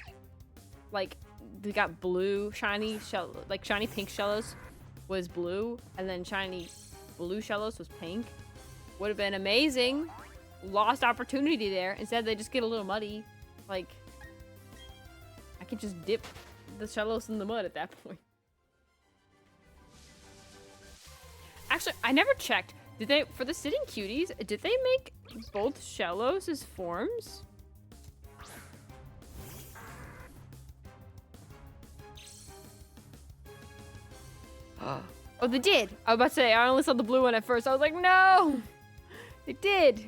Like, they got blue shiny shiny pink shallows was blue, and then shiny blue shallows was pink. Would have been amazing. Lost opportunity there. Instead, they just get a little muddy. Like, I could just dip the shallows in the mud at that point. Actually, I never checked. Did they, for the sitting cuties, did they make both shallows as forms? Oh, they did. I was about to say, I only saw the blue one at first. I was like, no! They did.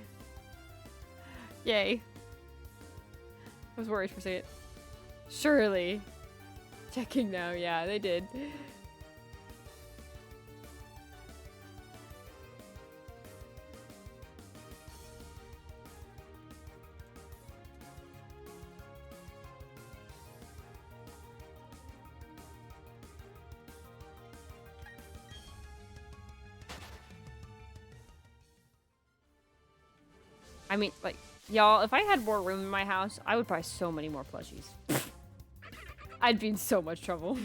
Yay. I was worried for a second. Surely. Checking now. Yeah, they did. I mean, like, y'all, if I had more room in my house, I would buy so many more plushies. I'd be in so much trouble.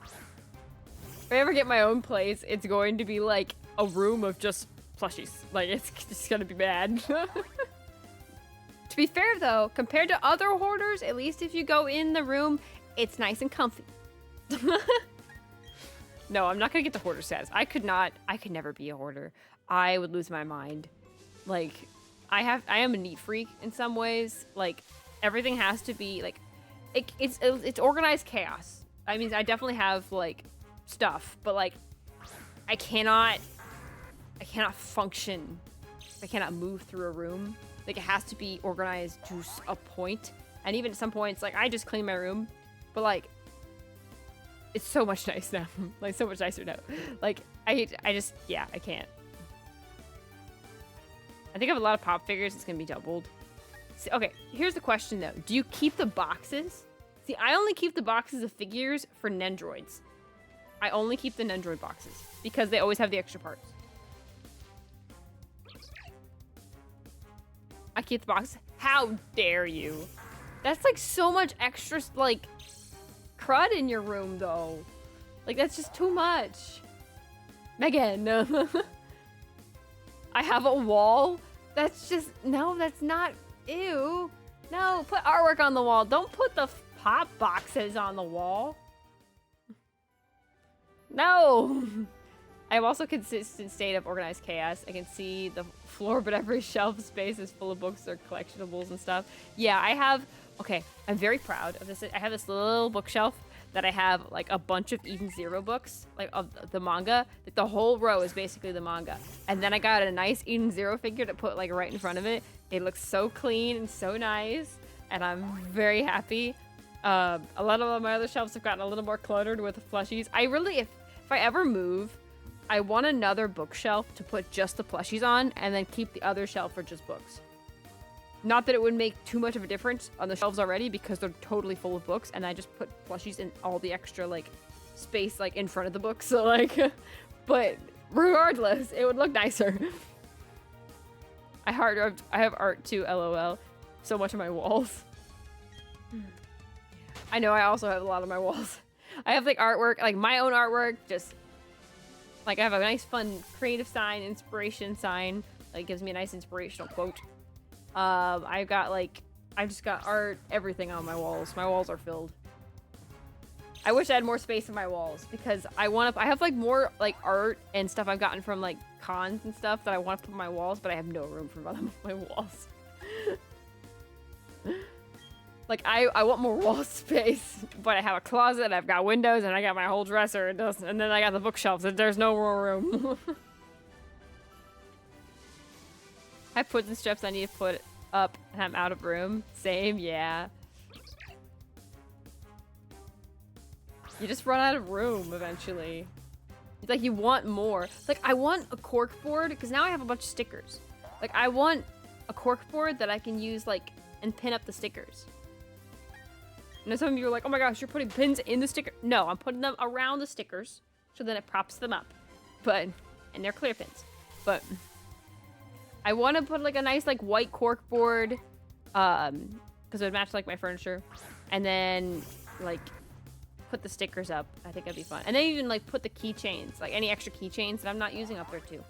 If I ever get my own place, it's going to be like a room of just plushies. Like, it's just gonna be bad. To be fair, though, compared to other hoarders, at least if you go in the room, it's nice and comfy. No, I'm not gonna get the hoarder status. I could never be a hoarder. I would lose my mind. Like, I am a neat freak in some ways. Like, everything has to be like, it's organized chaos. I mean, I definitely have like stuff, but like, I cannot function. I cannot move through a room. Like, it has to be organized to a point. And even at some points, like, I just clean my room, but like, it's so much nice now. Like, so much nicer now. Like, I can't. I think I have a lot of pop figures. It's going to be doubled. See, okay, here's the question, though. Do you keep the boxes? See, I only keep the boxes of figures for Nendroids. I only keep the Nendroid boxes because they always have the extra parts. I keep the boxes. How dare you? That's like so much extra, like, crud in your room, though. Like, that's just too much. Megan. I have a wall. That's just, no, that's not, ew. No, put artwork on the wall. Don't put the pop boxes on the wall. No. I have also consistent state of organized chaos. I can see the floor, but every shelf space is full of books or collectibles and stuff. Yeah, I have, okay, I'm very proud of this. I have this little bookshelf that I have like a bunch of Eden Zero books, like of the manga. Like, the whole row is basically the manga. And then I got a nice Eden Zero figure to put like right in front of it. It looks so clean and so nice, and I'm very happy. A lot of my other shelves have gotten a little more cluttered with plushies. I really, if I ever move, I want another bookshelf to put just the plushies on, and then keep the other shelf for just books. Not that it would make too much of a difference on the shelves already, because they're totally full of books, and I just put plushies in all the extra, like, space, like, in front of the books, so, like, but regardless, it would look nicer. I have art too, LOL. So much of my walls. I know I also have a lot of my walls. I have, like, artwork, like, my own artwork, just, like, I have a nice, fun, creative sign, inspiration sign, like, gives me a nice inspirational quote. I've just got art, everything on my walls. My walls are filled. I wish I had more space in my walls, because I have like more like art and stuff I've gotten from like cons and stuff that I want to put on my walls, but I have no room for them on my walls. Like, I want more wall space, but I have a closet, I've got windows, and I got my whole dresser, and then I got the bookshelves, and there's no more room. I have puts and strips I need to put up, and I'm out of room. Same, yeah. You just run out of room eventually. It's like you want more. Like, I want a cork board, because now I have a bunch of stickers. Like, I want a cork board that I can use, like, and pin up the stickers. And some of you are like, oh my gosh, you're putting pins in the sticker. No, I'm putting them around the stickers, so then it props them up. And they're clear pins. But I want to put like a nice like white cork board, because it would match like my furniture, and then like put the stickers up. I think that'd be fun. And then even like put the keychains, like any extra keychains that I'm not using up there too.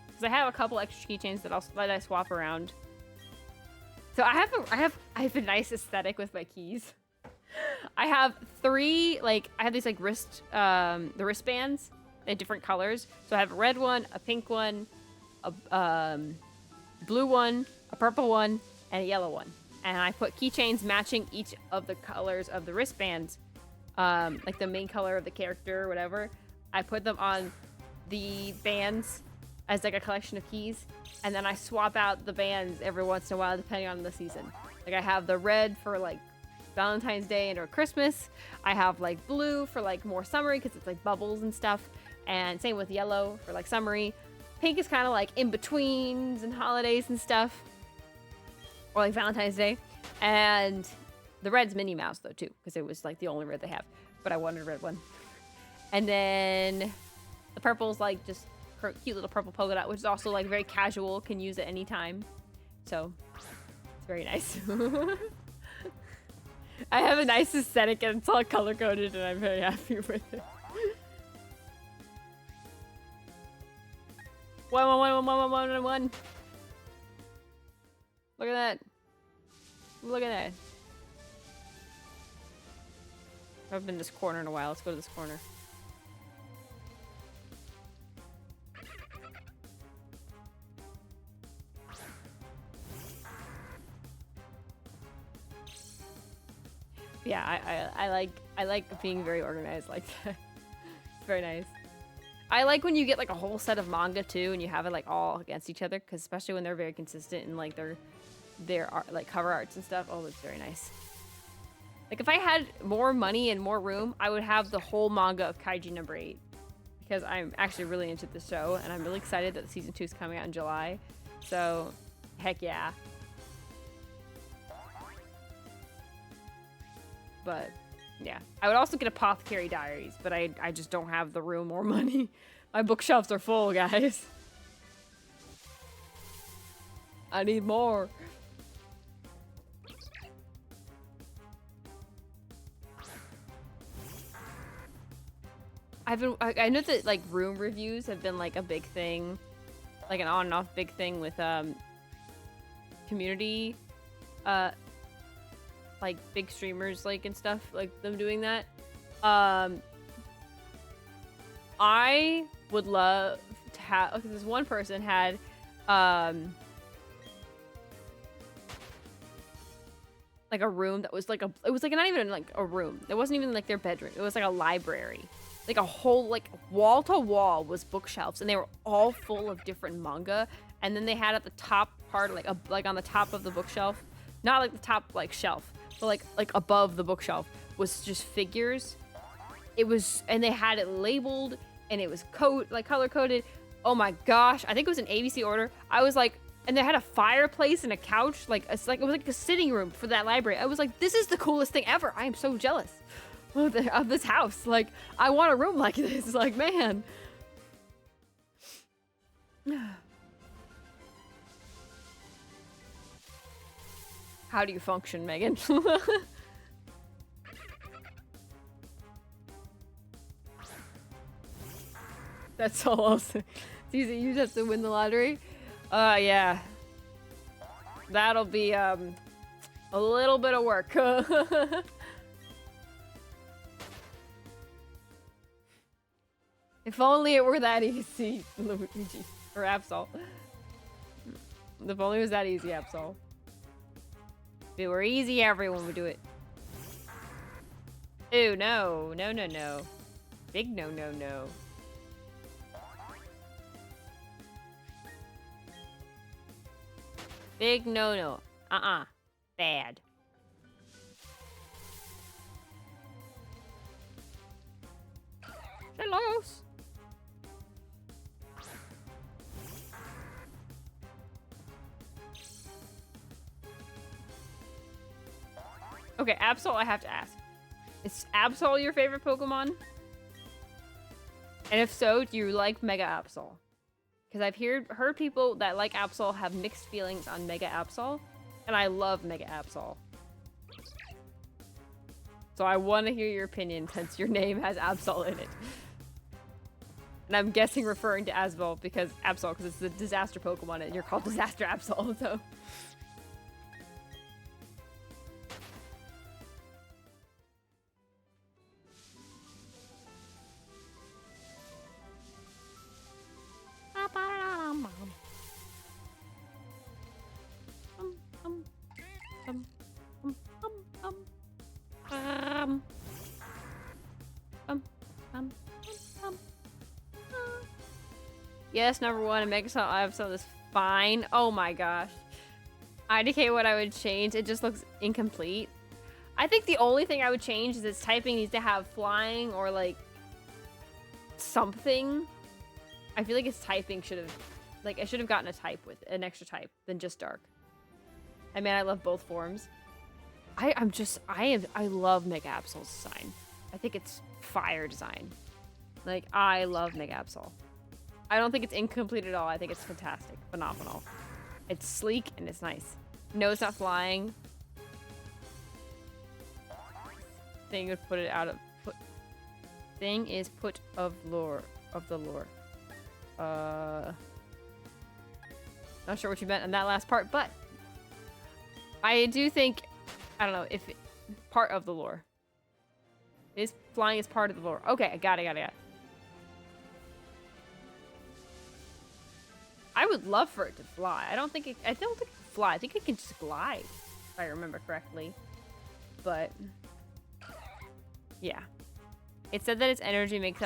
Because I have a couple extra keychains that I swap around. So I have a nice aesthetic with my keys. I have three, like, I have these like the wristbands in different colors. So I have a red one, a pink one, a blue one, a purple one, and a yellow one. And I put keychains matching each of the colors of the wristbands, like the main color of the character or whatever. I put them on the bands as like a collection of keys, and then I swap out the bands every once in a while depending on the season. Like I have the red for like Valentine's Day and or Christmas. I have like blue for like more summery because it's like bubbles and stuff. And same with yellow for like summery. Pink is kind of like in betweens and holidays and stuff. Or like Valentine's Day. And the red's Minnie Mouse though too, because it was like the only red they have. But I wanted a red one. And then the purple's like just cute little purple polka dot, which is also like very casual, can use at any time. So it's very nice. I have a nice aesthetic and it's all color coded and I'm very happy with it. One. Look at that. Look at that. I haven't been in this corner in a while. Let's go to this corner. Yeah, I like being very organized like that. It's very nice. I like when you get like a whole set of manga too, and you have it like all against each other, because especially when they're very consistent in like their art, like cover arts and stuff. Oh, it's very nice. Like if I had more money and more room, I would have the whole manga of Kaiji number 8, because I'm actually really into the show, and I'm really excited that season 2 is coming out in July. So, heck yeah. But yeah, I would also get Apothecary Diaries, but I just don't have the room or money. My bookshelves are full, guys. I need more. I know that like room reviews have been like a big thing, like an on and off big thing with community like big streamers like and stuff, like them doing that. I would love to have, because this one person had like a room that was like it was like not even like a room. It wasn't even like their bedroom. It was like a library. Like a whole like wall to wall was bookshelves, and they were all full of different manga. And then they had at the top part, like on the top of the bookshelf, not like the top like shelf, but like above the bookshelf was just figures. It was, and they had it labeled, and it was color coded. Oh my gosh, I think it was in ABC order. I was like, and they had a fireplace and a couch, it was like a sitting room for that library. I was like, this is the coolest thing ever. I am so jealous of this house. Like, I want a room like this. Like, man. How do you function, Megan? That's all I'll say. It's easy. You just have to win the lottery. Yeah. That'll be, a little bit of work. If only it were that easy, Luigi. Or Absol. If only it was that easy, Absol. If it were easy, everyone would do it. Ooh, no. No, no, no. Big no, no, no. Big no, no. Bad. Hello. Okay, Absol, I have to ask. Is Absol your favorite Pokemon? And if so, do you like Mega Absol? Because I've heard people that like Absol have mixed feelings on Mega Absol, and I love Mega Absol. So I want to hear your opinion since your name has Absol in it. And I'm guessing referring to Absol because it's the disaster Pokemon and you're called Disaster Absol, so. Yes, number one, and Mega Absol is fine. Oh my gosh. IDK, what I would change, it just looks incomplete. I think the only thing I would change is its typing needs to have flying or like something. I feel like its typing should have, like, I should have gotten a type with an extra type than just dark. I mean, I love both forms. I love Mega Absol's design. I think it's fire design. Like, I love Mega Absol. I don't think it's incomplete at all. I think it's fantastic, phenomenal. It's sleek and it's nice. No, it's not flying. Thing would put it out of thing is put of the lore. Not sure what you meant in that last part, but I do think, I don't know if part of the lore. Is flying is part of the lore. Okay, I got it. I would love for it to fly. I don't think it can fly. I think it can just glide, if I remember correctly. But yeah. It said that its energy makes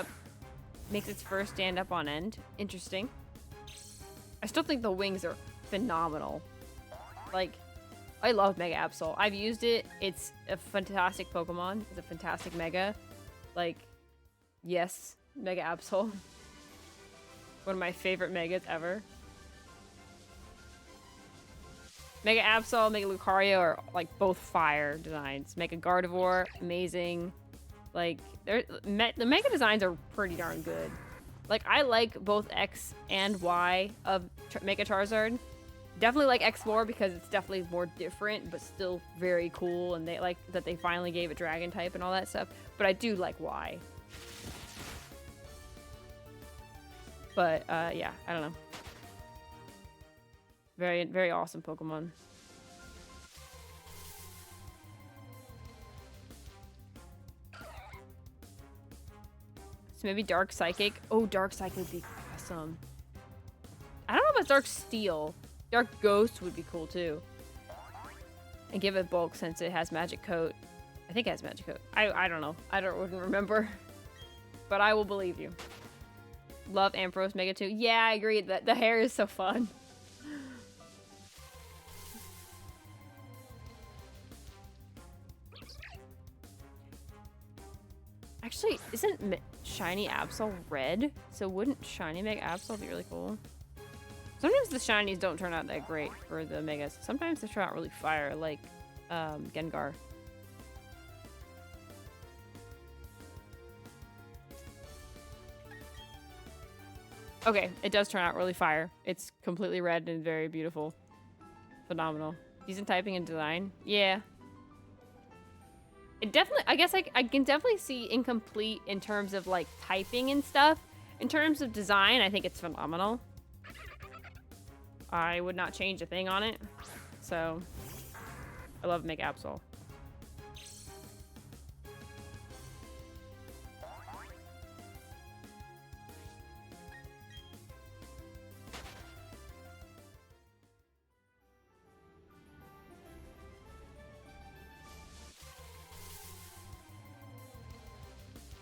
its fur stand up on end. Interesting. I still think the wings are phenomenal. Like, I love Mega Absol. I've used it. It's a fantastic Pokemon. It's a fantastic Mega. Like, yes, Mega Absol. One of my favorite Megas ever. Mega Absol, Mega Lucario are like both fire designs. Mega Gardevoir, amazing. Like, the Mega designs are pretty darn good. Like, I like both X and Y of Mega Charizard. Definitely like X more because it's definitely more different, but still very cool. And they like that they finally gave it Dragon type and all that stuff. But I do like Y. But yeah, I don't know. Very, very awesome Pokemon. So maybe Dark Psychic. Oh, Dark Psychic would be awesome. I don't know about Dark Steel. Dark Ghost would be cool too. And give it bulk since it has Magic Coat. I think it has Magic Coat. I don't know. Wouldn't remember. But I will believe you. Love Ampharos Mega 2. Yeah, I agree. That the hair is so fun. Actually, isn't Shiny Absol red? So wouldn't Shiny Mega Absol be really cool? Sometimes the shinies don't turn out that great for the Megas. Sometimes they turn out really fire, like Gengar. Okay, it does turn out really fire. It's completely red and very beautiful. Phenomenal. Decent typing and design. Yeah. It definitely, I guess I can definitely see incomplete in terms of like typing and stuff. In terms of design, I think it's phenomenal. I would not change a thing on it. So, I love Mega Absol.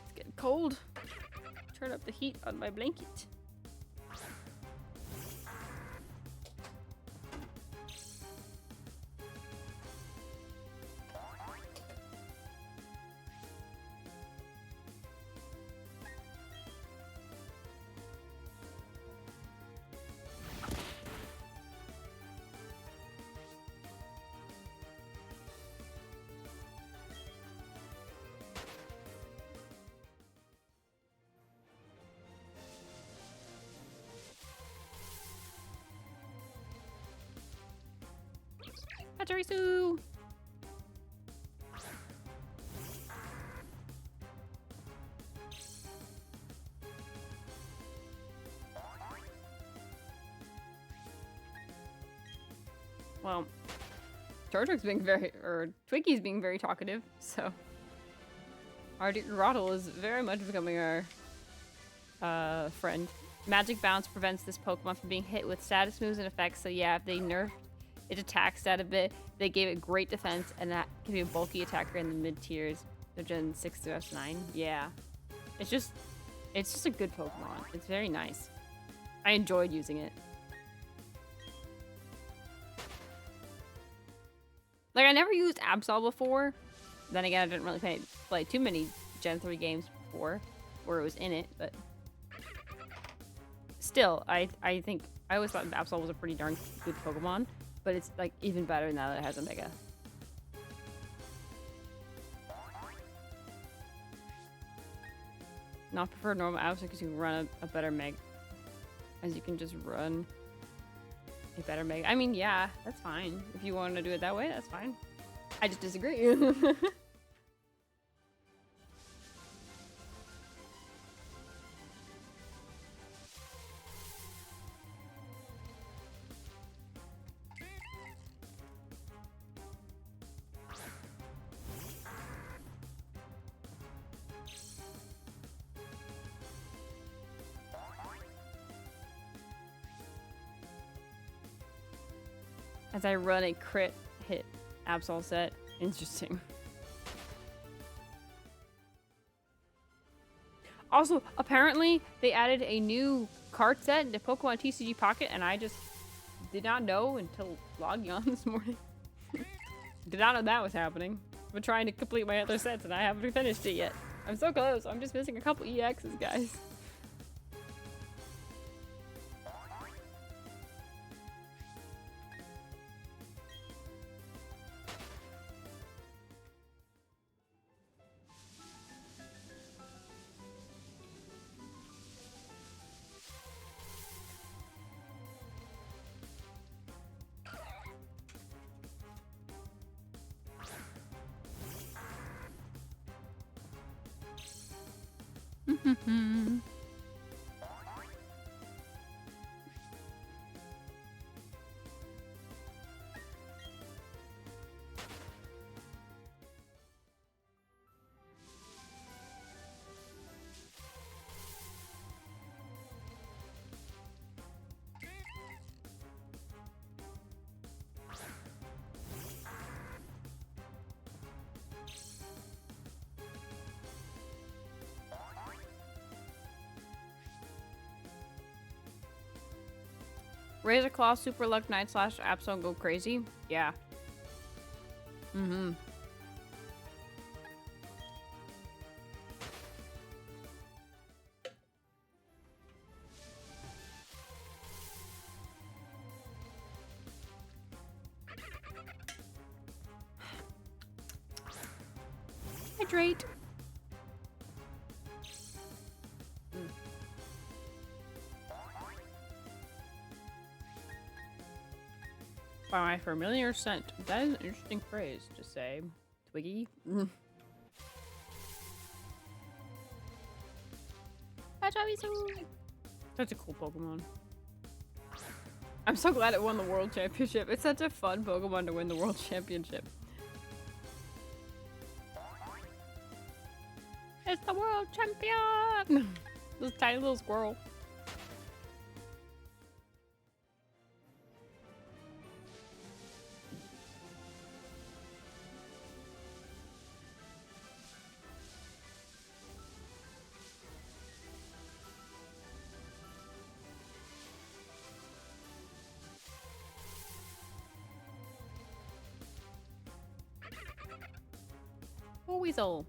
It's getting cold. Turn up the heat on my blanket. Pachirisu! Well, Chargework's being Twiggie's being very talkative, so our Rattle is very much becoming our friend. Magic Bounce prevents this Pokemon from being hit with status moves and effects, so yeah, if they nerfed its attack stat a bit, they gave it great defense, and that can be a bulky attacker in the mid tiers. So Gen 6 to S9. Yeah. It's just a good Pokemon. It's very nice. I enjoyed using it. Like, I never used Absol before. Then again, I didn't really play too many Gen 3 games before where it was in it, but still, I think I always thought Absol was a pretty darn good Pokemon, but it's like even better now that it has a Mega. Not prefer normal Absol because you can run a better Mega, as you can just run a better Mega. I mean, yeah, that's fine. If you want to do it that way, that's fine. I just disagree. As I run a crit hit Absol set. Interesting. Also, apparently, they added a new card set into Pokemon TCG Pocket, and I just did not know until logging on this morning. Did not know that was happening. I've been trying to complete my other sets, and I haven't finished it yet. I'm so close. I'm just missing a couple EXs, guys. Razor Claw, Super Luck, Night Slash, Absol, go crazy. Yeah. Mm-hmm. Hydrate. By my familiar scent. That is an interesting phrase to say. Twiggy. Such a cool Pokemon. I'm so glad it won the World Championship. It's such a fun Pokemon to win the World Championship. It's the World Champion! This tiny little squirrel. Oh, Weasel.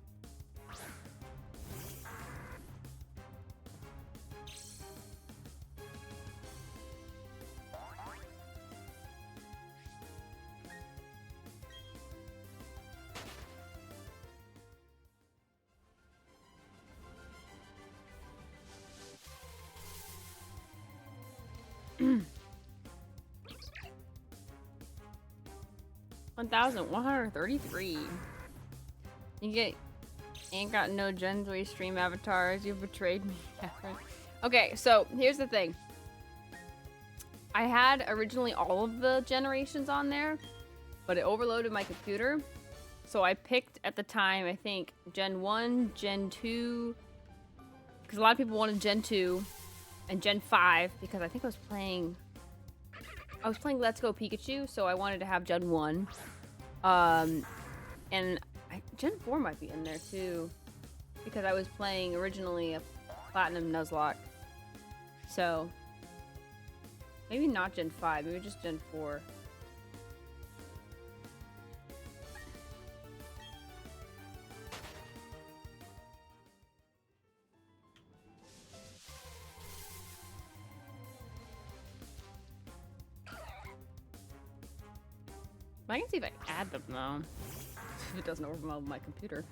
$1,133. You ain't got no Gen 3 stream avatars. You betrayed me, Catherine. Okay, so here's the thing. I had originally all of the generations on there, but it overloaded my computer. So I picked at the time, I think, Gen 1, Gen 2, because a lot of people wanted Gen 2, and Gen 5, because I think I was playing Let's Go Pikachu, so I wanted to have Gen 1. And Gen 4 might be in there too, because I was playing originally a Platinum Nuzlocke. So maybe not Gen 5, maybe just Gen 4. I can see if I can add them though. If it doesn't overwhelm my computer.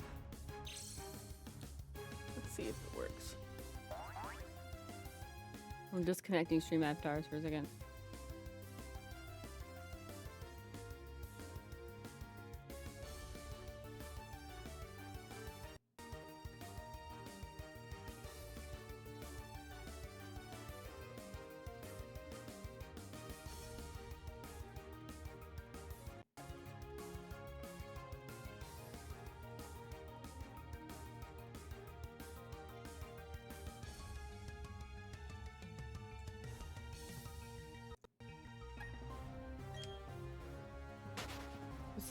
Let's see if it works. I'm disconnecting stream avatars for a second.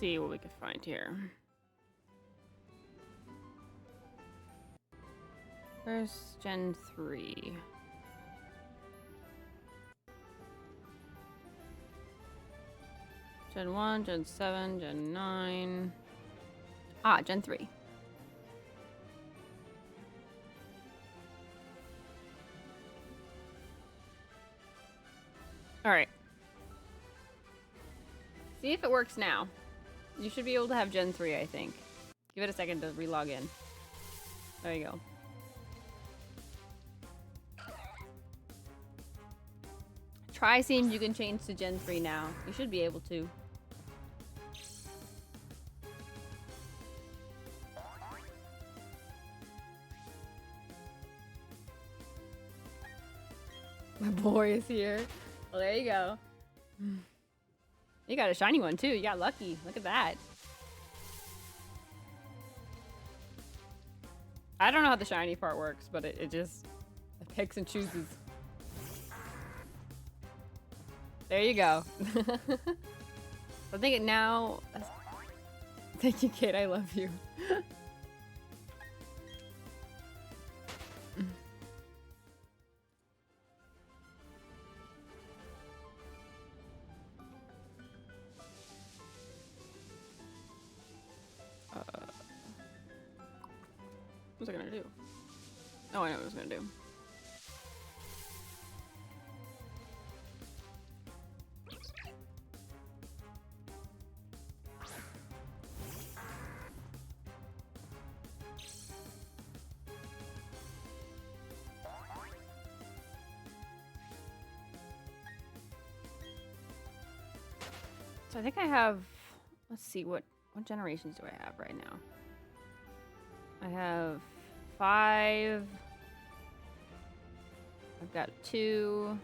See what we can find here. Where's Gen 3? Gen 1, Gen 7, Gen 9. Ah, Gen 3. Alright. See if it works now. You should be able to have Gen 3, I think. Give it a second to relog in. There you go. Try seeing if you can change to Gen 3 now. You should be able to. My boy is here. Well, there you go. You got a shiny one too. You got lucky. Look at that. I don't know how the shiny part works, but it just picks and chooses. There you go. I think it now. Thank you, Kate. I love you. What was I gonna do? Oh, I know what I was gonna do. So I think I have, let's see, what generations do I have right now? I have 5. I've got 2.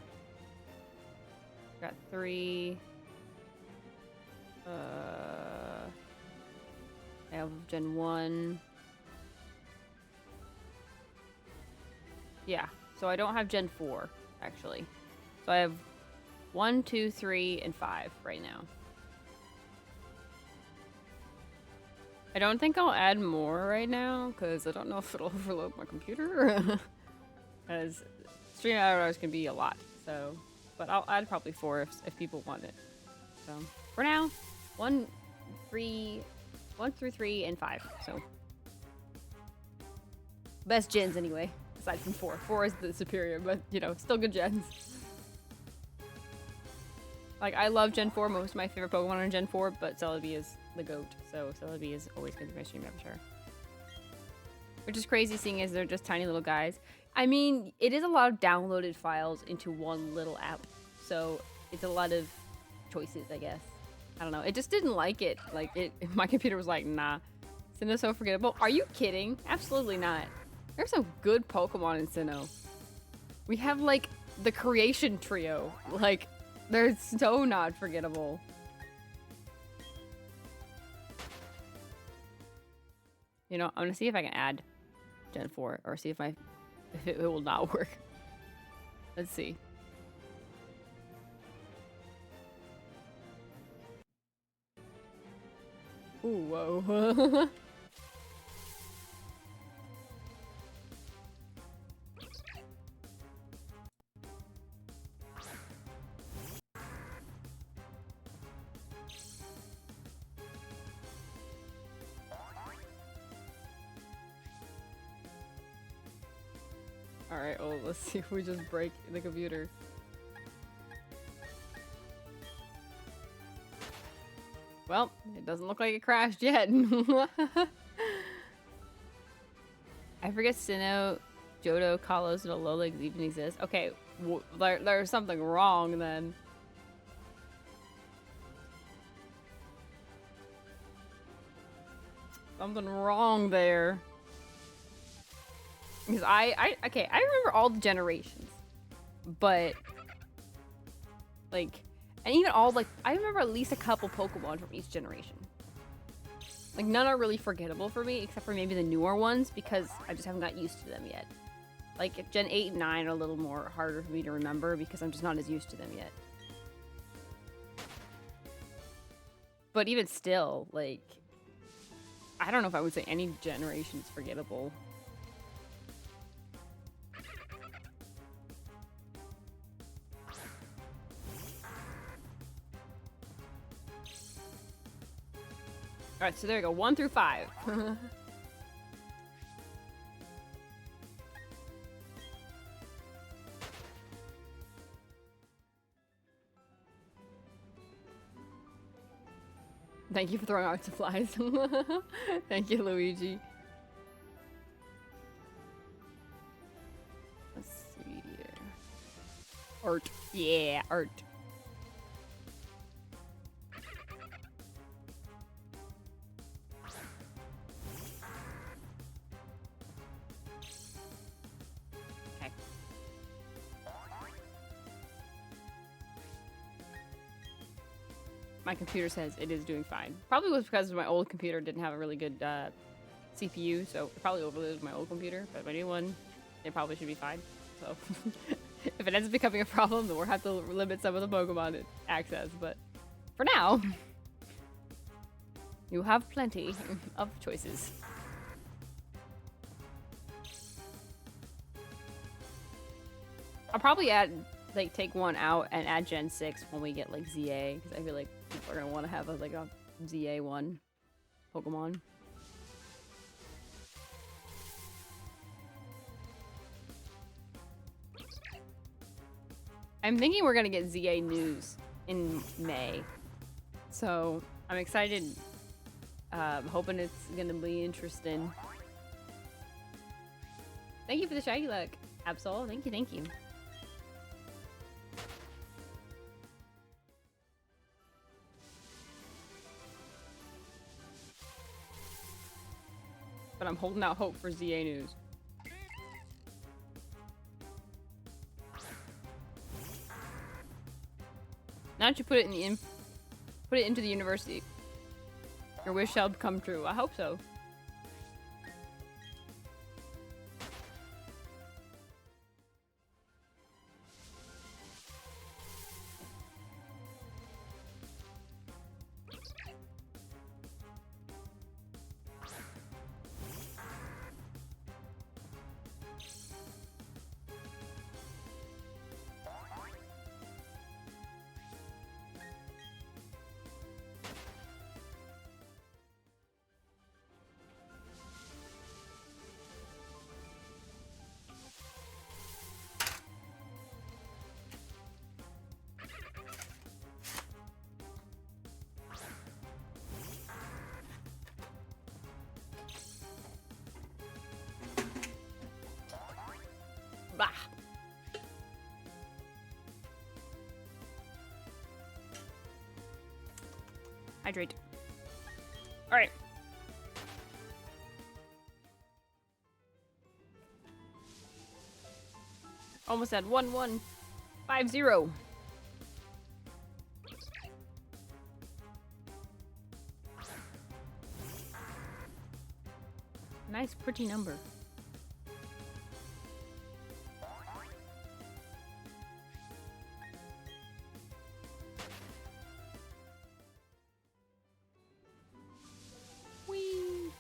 I've got 3. I have Gen 1. Yeah, so I don't have Gen 4, actually. So I have 1, 2, 3, and 5 right now. I don't think I'll add more right now, because I don't know if it'll overload my computer. Because stream hours can be a lot, so. But I'll add probably 4 if people want it. So, for now, 1 through 3, and 5, so. Best gens anyway, aside from 4. 4 is the superior, but, you know, still good gens. Like, I love Gen 4, most of my favorite Pokemon are in Gen 4, but Celebi is the GOAT, so Celebi is always going to be my stream avatar. Which is crazy seeing as they're just tiny little guys. I mean, it is a lot of downloaded files into one little app, so it's a lot of choices, I guess. I don't know, it just didn't like it. Like, my computer was like, nah, Sinnoh's so forgettable. Are you kidding? Absolutely not. There's some good Pokemon in Sinnoh. We have, like, the creation trio. Like, they're so not forgettable. You know, I'm gonna see if I can add Gen 4 or see if it will not work. Let's see. Ooh, whoa. Alright, well, let's see if we just break the computer. Well, it doesn't look like it crashed yet. I forget Sinnoh, Johto, Kalos, and Alola even exist. Okay, there's something wrong then. Something wrong there. Because okay, I remember all the generations. But, like, and even all, like, I remember at least a couple Pokemon from each generation. Like, none are really forgettable for me, except for maybe the newer ones, because I just haven't got used to them yet. Like, Gen 8 and 9 are a little more harder for me to remember, because I'm just not as used to them yet. But even still, like, I don't know if I would say any generation is forgettable. Alright, so there you go. 1 through 5. Thank you for throwing art supplies. Thank you, Luigi. Let's see here. Art. Yeah, art. Okay. My computer says it is doing fine. Probably was because my old computer didn't have a really good CPU, so it probably overloaded my old computer. But my new one, it probably should be fine. So if it ends up becoming a problem, then we'll have to limit some of the Pokemon access. But for now, you have plenty of choices. I'll probably take one out and add Gen 6 when we get like ZA, because I feel like people are gonna want to have a ZA one Pokemon. I'm thinking we're gonna get ZA news in May, so I'm excited. Hoping it's gonna be interesting. Thank you for the shaggy luck, Absol. Thank you, thank you. But I'm holding out hope for ZA news. Now that you put it into the university, your wish shall come true. I hope so. Bah. Hydrate. All right. Almost at 1150. Nice, pretty number. Whee!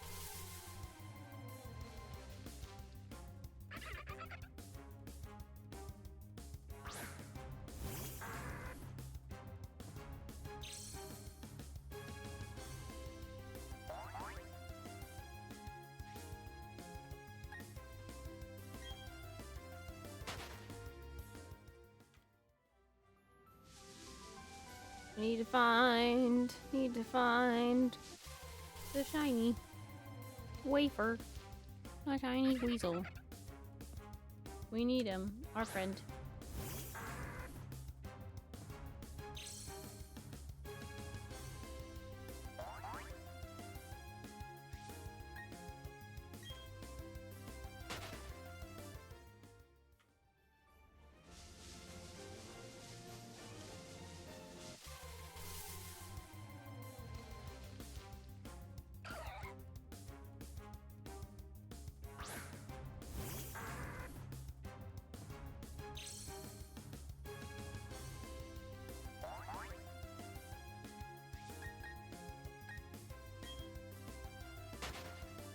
Need to find the shiny Wafer. A shiny weasel. We need him, our friend.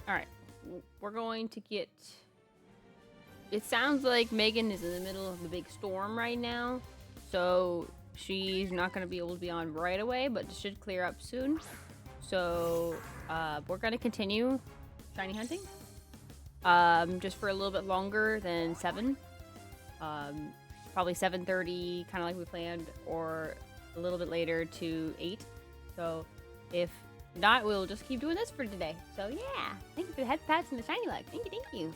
Alright, we're going to get... It sounds like Megan is in the middle of the big storm right now, so she's not going to be able to be on right away, but it should clear up soon. So, we're going to continue shiny hunting, just for a little bit longer than 7. Probably 7:30, kind of like we planned, or a little bit later to 8. So, if not, we'll just keep doing this for today. So yeah, thank you for the head pats and the shiny luck. Thank you.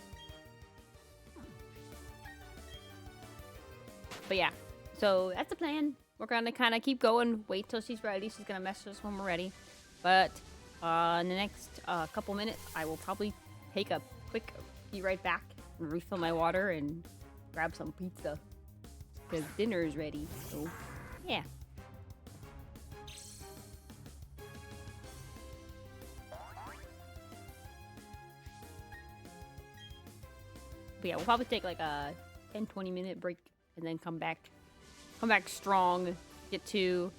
But yeah, so that's the plan. We're gonna kind of keep going, wait till she's ready. She's gonna message us when we're ready. But in the next couple minutes, I will probably take a quick be right back and refill my water and grab some pizza because dinner is ready. So yeah. But yeah, we'll probably take like a 10-20 minute break and then come back strong, get to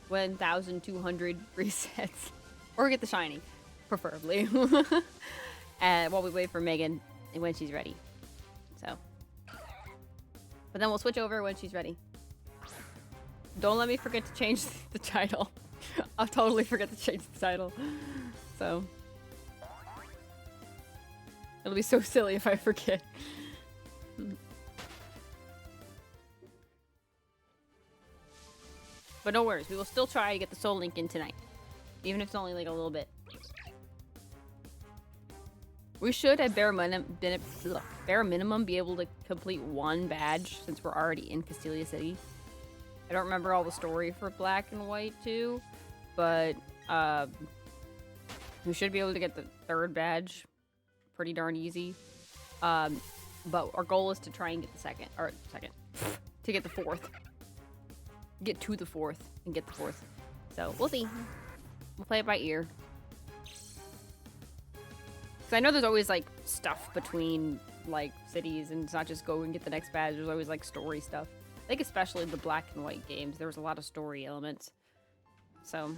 1,200 resets, or get the shiny, preferably. And while we wait for Megan and when she's ready. So, but then we'll switch over when she's ready. Don't let me forget to change the title. I'll totally forget to change the title. So. It'll be so silly if I forget. But no worries, we will still try to get the soul link in tonight. Even if it's only like a little bit. We should at bare minimum be able to complete 1 badge since we're already in Castelia City. I don't remember all the story for Black and White 2, but we should be able to get the 3rd badge pretty darn easy. But our goal is to try and get the second, to get the 4th. Get to the 4th and get the 4th. So we'll see. We'll play it by ear. Because I know there's always like stuff between like cities, and it's not just go and get the next badge. There's always like story stuff. I think especially the Black and White games, there was a lot of story elements. So,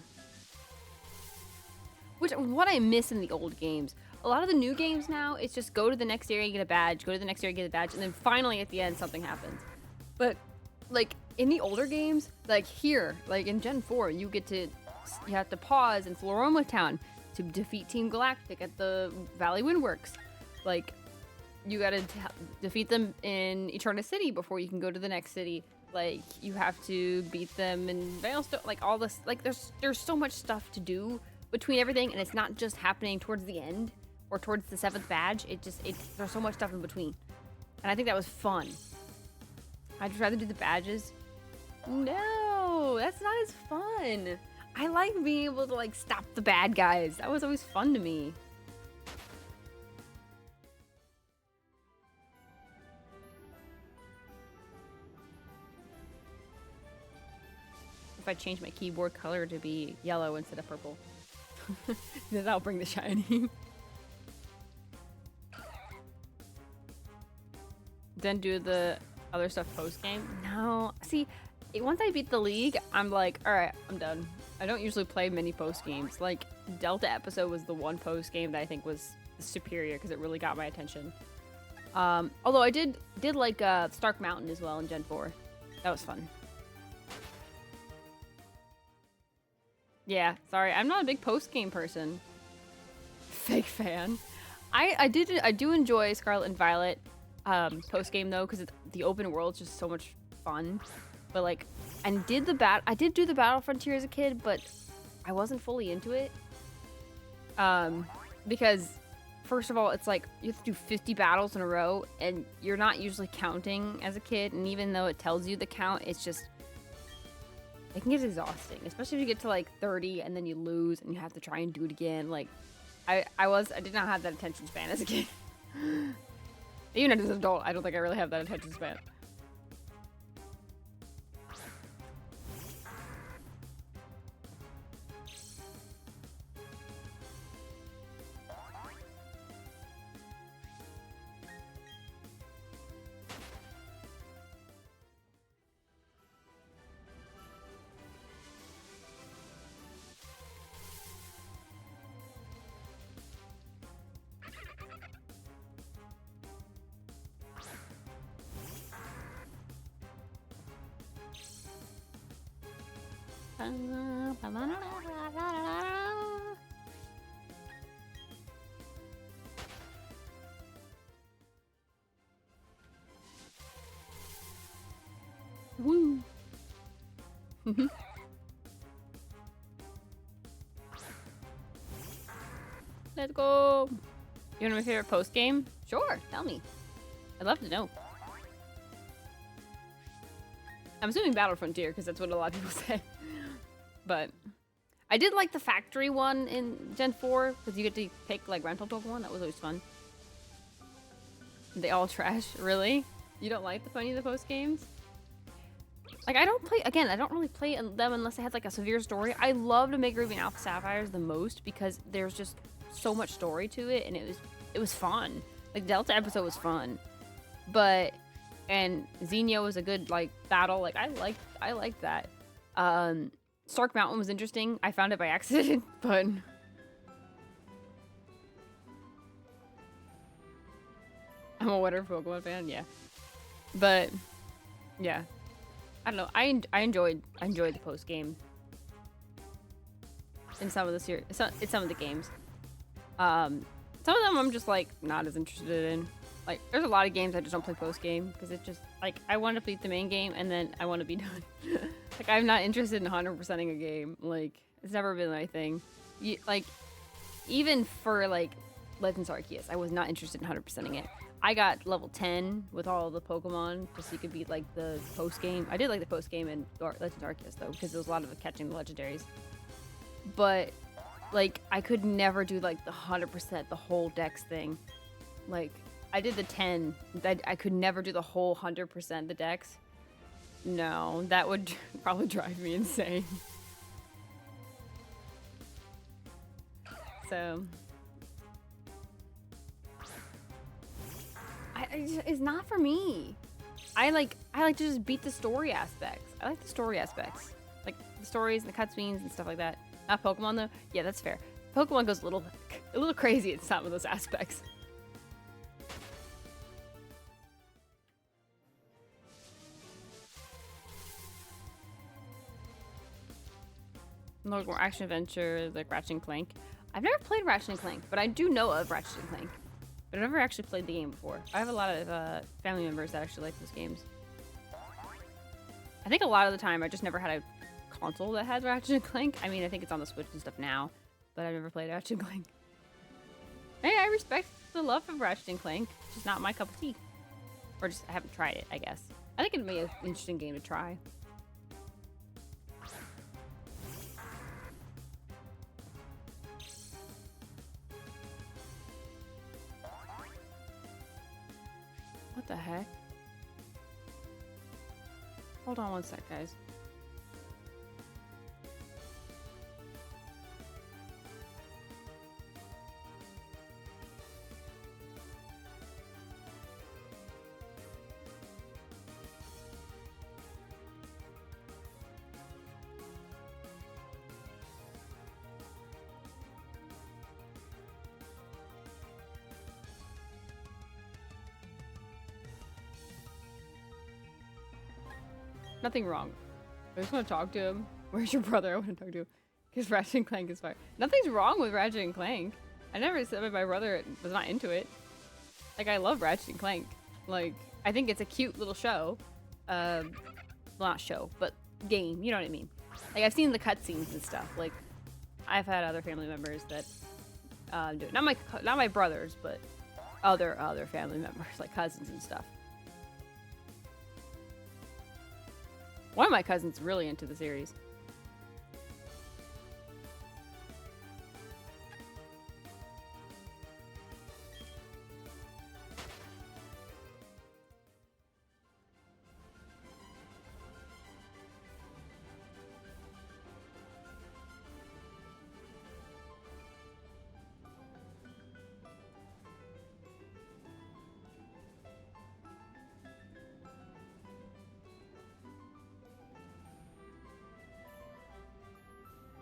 what I miss in the old games. A lot of the new games now, it's just go to the next area and get a badge, go to the next area and get a badge, and then finally at the end something happens. But like in the older games, like here, like in Gen 4, you have to pause in Floroma Town to defeat Team Galactic at the Valley Windworks. Like you gotta defeat them in Eterna City before you can go to the next city. Like you have to beat them in Veilstone, like all this, like there's so much stuff to do between everything, and it's not just happening towards the end or towards the 7th badge. There's so much stuff in between, and I think that was fun. I'd just rather do the badges. No, that's not as fun. I like being able to like stop the bad guys. That was always fun to me. If I change my keyboard color to be yellow instead of purple, then that'll bring the shiny. Then do the other stuff post game. No, see, once I beat the league, I'm like, all right, I'm done. I don't usually play many post games. Like Delta Episode was the one post game that I think was superior because it really got my attention. Although I did like Stark Mountain as well in Gen 4. That was fun. Yeah, sorry, I'm not a big post game person. Fake fan. I do enjoy Scarlet and Violet post game though, because the open world's just so much fun. but like, and I did do the Battle Frontier as a kid, but I wasn't fully into it. Because first of all, it's like you have to do 50 battles in a row, and you're not usually counting as a kid, and even though it tells you the count, it's just, it can get exhausting, especially if you get to like 30 and then you lose and you have to try and do it again. Like, I did not have that attention span as a kid. Even as an adult, I don't think I really have that attention span. Woo. Let's go. You know my favorite post game? Sure, tell me. I'd love to know. I'm assuming Battle Frontier because that's what a lot of people say. But I did like the factory one in Gen 4 because you get to pick like rental Pokemon. That was always fun. They all trash. Really? You don't like any of the post games? Like, I don't really play them unless it has like a severe story. I loved Omega Ruby and Alpha Sapphires the most because there's just so much story to it, and it was fun. Like, Delta episode was fun, and Xenia was a good like battle. Like, I liked that. Stark Mountain was interesting. I found it by accident, but I'm a Water Pokemon fan, yeah. But yeah, I don't know. I enjoyed the post game in some of the series. It's some of the games. Some of them I'm just like not as interested in. Like, there's a lot of games I just don't play post game because it's just like I want to beat the main game and then I want to be done. Like, I'm not interested in 100%ing a game. Like, it's never been my thing. Like, even for like Legends Arceus, I was not interested in 100%ing it. I got level 10 with all the Pokemon just so you could beat like the post game. I did like the post game in Legends Arceus though because there was a lot of catching the legendaries. But like, I could never do like the 100% the whole dex thing. Like, I did the 10. I could never do the whole 100% the dex. No, that would probably drive me insane. So it's not for me. I like to just beat the story aspects. I like the story aspects, like the stories and the cutscenes and stuff like that. Not Pokemon though. Yeah, that's fair. Pokemon goes a little crazy in some of those aspects. More action adventure like Ratchet and Clank. I've never played Ratchet and Clank, but I do know of Ratchet and Clank. But I've never actually played the game before. I have a lot of family members that actually like those games. I think a lot of the time I just never had a console that had Ratchet and Clank. I mean, I think it's on the Switch and stuff now, but I've never played Ratchet and Clank. Hey, I respect the love of Ratchet and Clank. It's just not my cup of tea. Or just I haven't tried it, I guess. I think it'd be an interesting game to try. What the heck? Hold on one sec, guys. Nothing wrong. I just want to talk to him. Where's your brother? I want to talk to him. Because Ratchet and Clank is fire. Nothing's wrong with Ratchet and Clank. I never said that my brother was not into it. Like, I love Ratchet and Clank. Like, I think it's a cute little show. well, not show, but game. You know what I mean? Like I've seen the cutscenes and stuff. Like I've had other family members that do it. Not my brothers, but other family members, like cousins and stuff. One of my cousins is really into the series.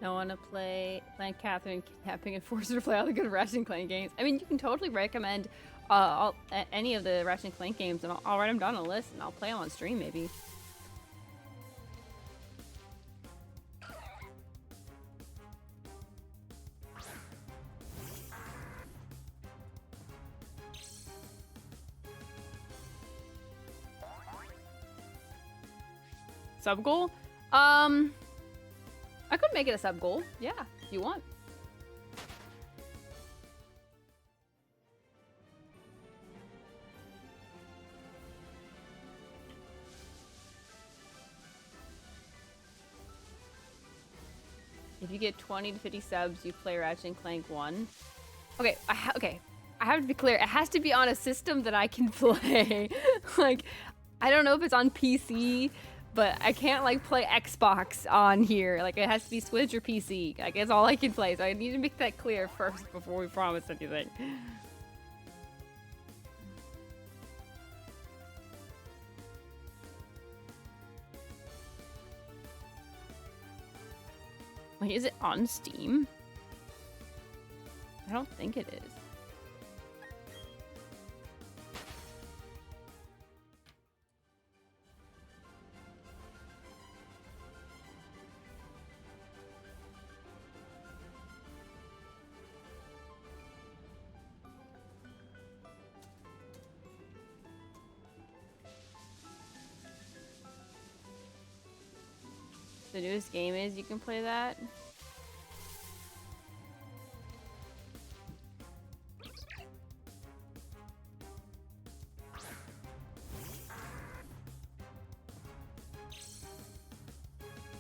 I want to play Catherine kidnapping and force her to play all the good Ratchet and Clank games. I mean, you can totally recommend any of the Ratchet and Clank games, and I'll write them down on a list, and I'll play them on stream, maybe. Sub goal? I could make it a sub goal. Yeah, if you want. If you get 20 to 50 subs, you play Ratchet and Clank 1. Okay, I have to be clear. It has to be on a system that I can play. Like, I don't know if it's on PC, but I can't like play Xbox on here. Like it has to be Switch or PC. Like it's all I can play. So I need to make that clear first before we promise anything. Like, is it on Steam? I don't think it is. The newest game is you can play that.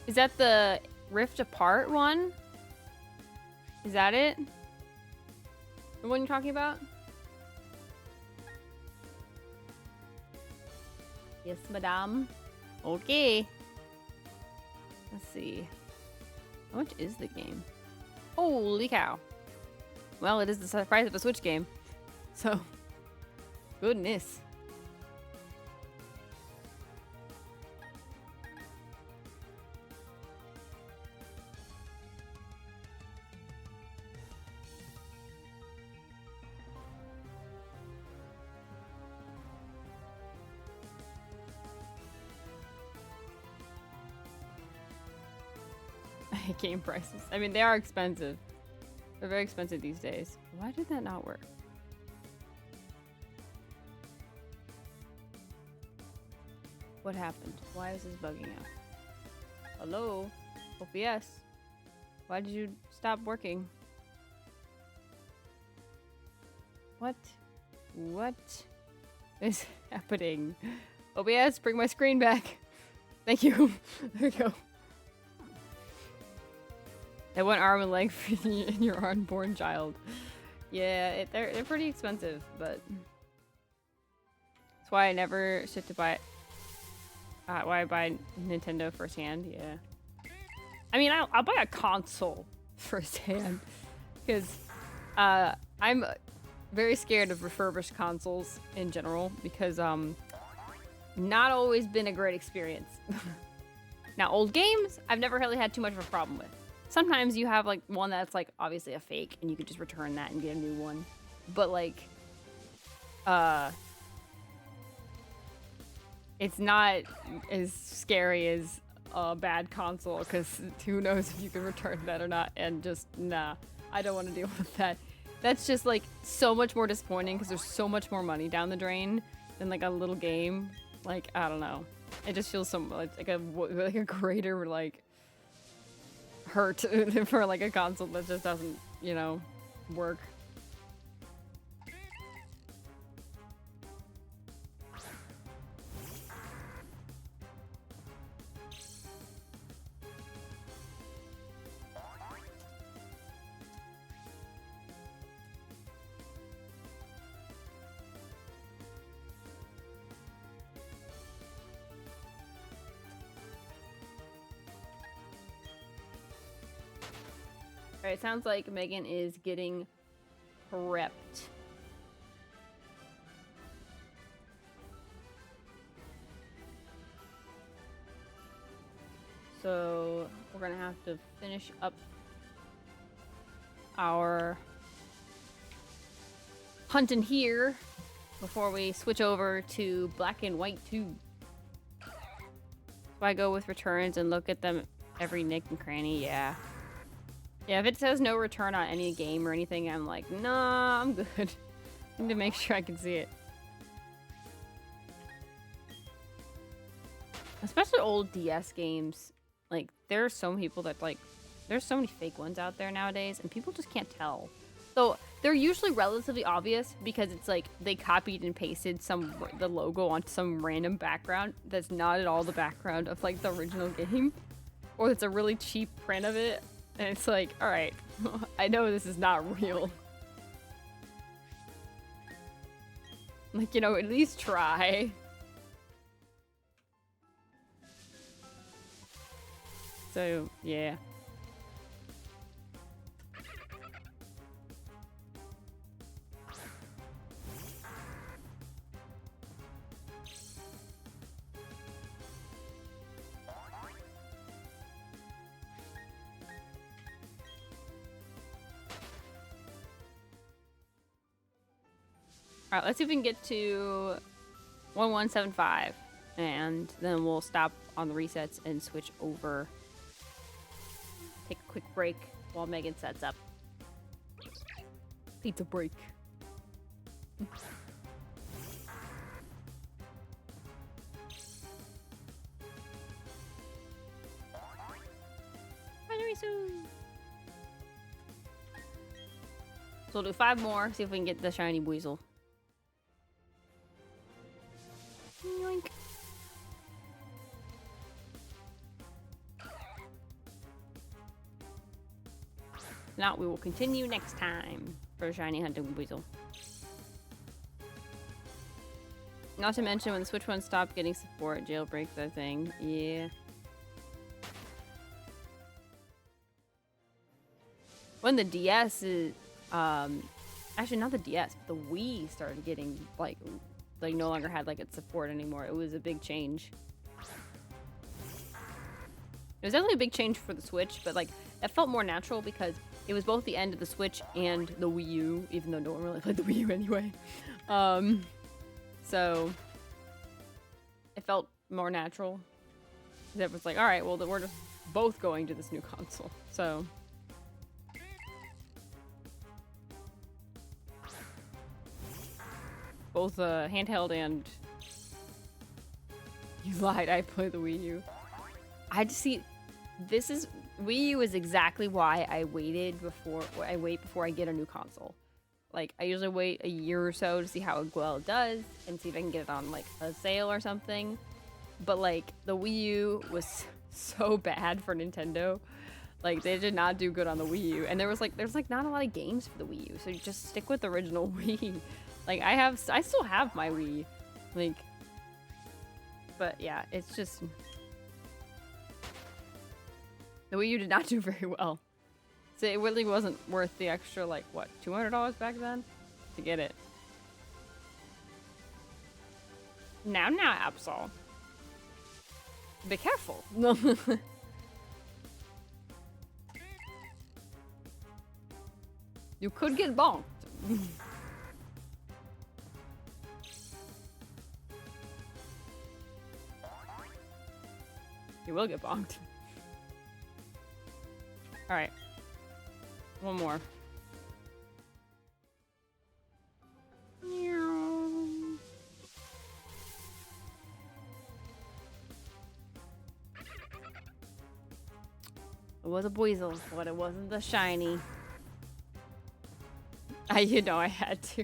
Is that the Rift Apart one? Is that it? The one you're talking about? Yes, madame. Okay. Let's see. How much is the game? Holy cow. Well, it is the price of a Switch game. So, goodness. Game prices. I mean, they are expensive. They're very expensive these days. Why did that not work? What happened? Why is this bugging out? Hello? OPS? Why did you stop working? What? What is happening? OBS, bring my screen back. Thank you. There we go. That one arm and leg for your unborn child. Yeah, they're pretty expensive, but that's why I never shit to buy. Why I buy Nintendo firsthand. Yeah, I mean I'll buy a console firsthand because I'm very scared of refurbished consoles in general because not always been a great experience. Now old games I've never really had too much of a problem with. Sometimes you have like one that's like obviously a fake and you could just return that and get a new one. But like it's not as scary as a bad console because who knows if you can return that or not, and just nah, I don't want to deal with that. That's just like so much more disappointing because there's so much more money down the drain than like a little game. Like, I don't know. It just feels so like a greater like hurt for like a console that just doesn't, you know, work. Alright, sounds like Megan is getting prepped. So we're gonna have to finish up our hunting here before we switch over to Black and White 2. So I go with returns and look at them every nick and cranny, yeah. Yeah, if it says no return on any game or anything, I'm like, nah, I'm good. I need to make sure I can see it. Especially old DS games. Like, there are so many people that, like, there's so many fake ones out there nowadays, and people just can't tell. So, they're usually relatively obvious because it's like they copied and pasted the logo onto some random background that's not at all the background of, like, the original game. Or it's a really cheap print of it. And it's like, alright, I know this is not real. Like, you know, at least try. So, yeah. Alright, let's see if we can get to 1175. And then we'll stop on the resets and switch over. Take a quick break while Megan sets up. Pizza break. So we'll do 5 more, see if we can get the shiny weasel. Yoink. Now we will continue next time for shiny hunting weasel. Not to mention when the Switch one stopped getting support, jailbreak that thing. Yeah. When the DS is, actually not the DS, but the Wii started getting like no longer had like its support anymore. It was a big change. It was definitely a big change for the Switch, but like it felt more natural because it was both the end of the Switch and the Wii U, even though no one really played the Wii U anyway. So it felt more natural. It was like, all right, well, we're just both going to this new console. So both handheld and you lied. I play the Wii U. I just see. This is Wii U is exactly why I waited before I get a new console. Like I usually wait a year or so to see how well it does and see if I can get it on like a sale or something. But like the Wii U was so bad for Nintendo. Like they did not do good on the Wii U, and there's not a lot of games for the Wii U, so you just stick with the original Wii. Like I still have my Wii, like, but yeah, it's just the Wii U did not do very well. So it really wasn't worth the extra, like, what, $200 back then to get it. Now, Absol. Be careful. You could get bonked. You will get bonked. Alright. One more. It was a Buizel, but it wasn't the shiny. I had to.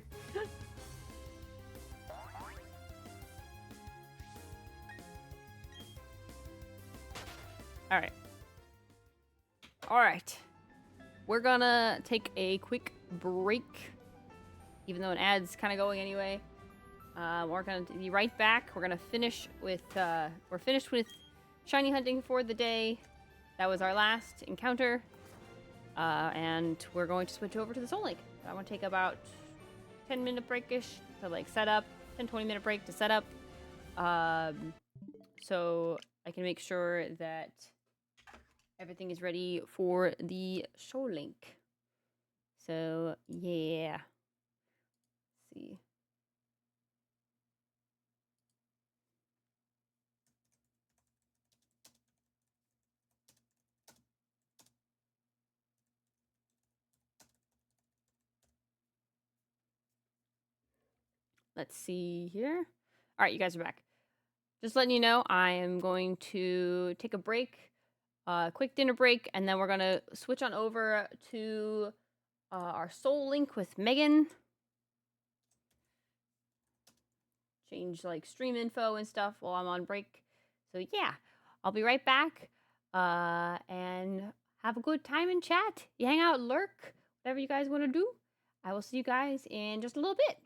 Alright. Alright. We're gonna take a quick break. Even though an ad's kind of going anyway. We're gonna be right back. We're gonna finish with, we're finished with shiny hunting for the day. That was our last encounter. And we're going to switch over to the Soul Lake. I want to take about 10-minute break-ish to like set up, 10-20-minute break to set up. So I can make sure that everything is ready for the Soul Link. So yeah. Let's see. Let's see here. All right, you guys are back. Just letting you know, I am going to take a break, quick dinner break, and then we're going to switch on over to our Soul Link with Megan. Change like stream info and stuff while I'm on break. So yeah, I'll be right back. And have a good time in chat. You hang out, lurk, whatever you guys want to do. I will see you guys in just a little bit.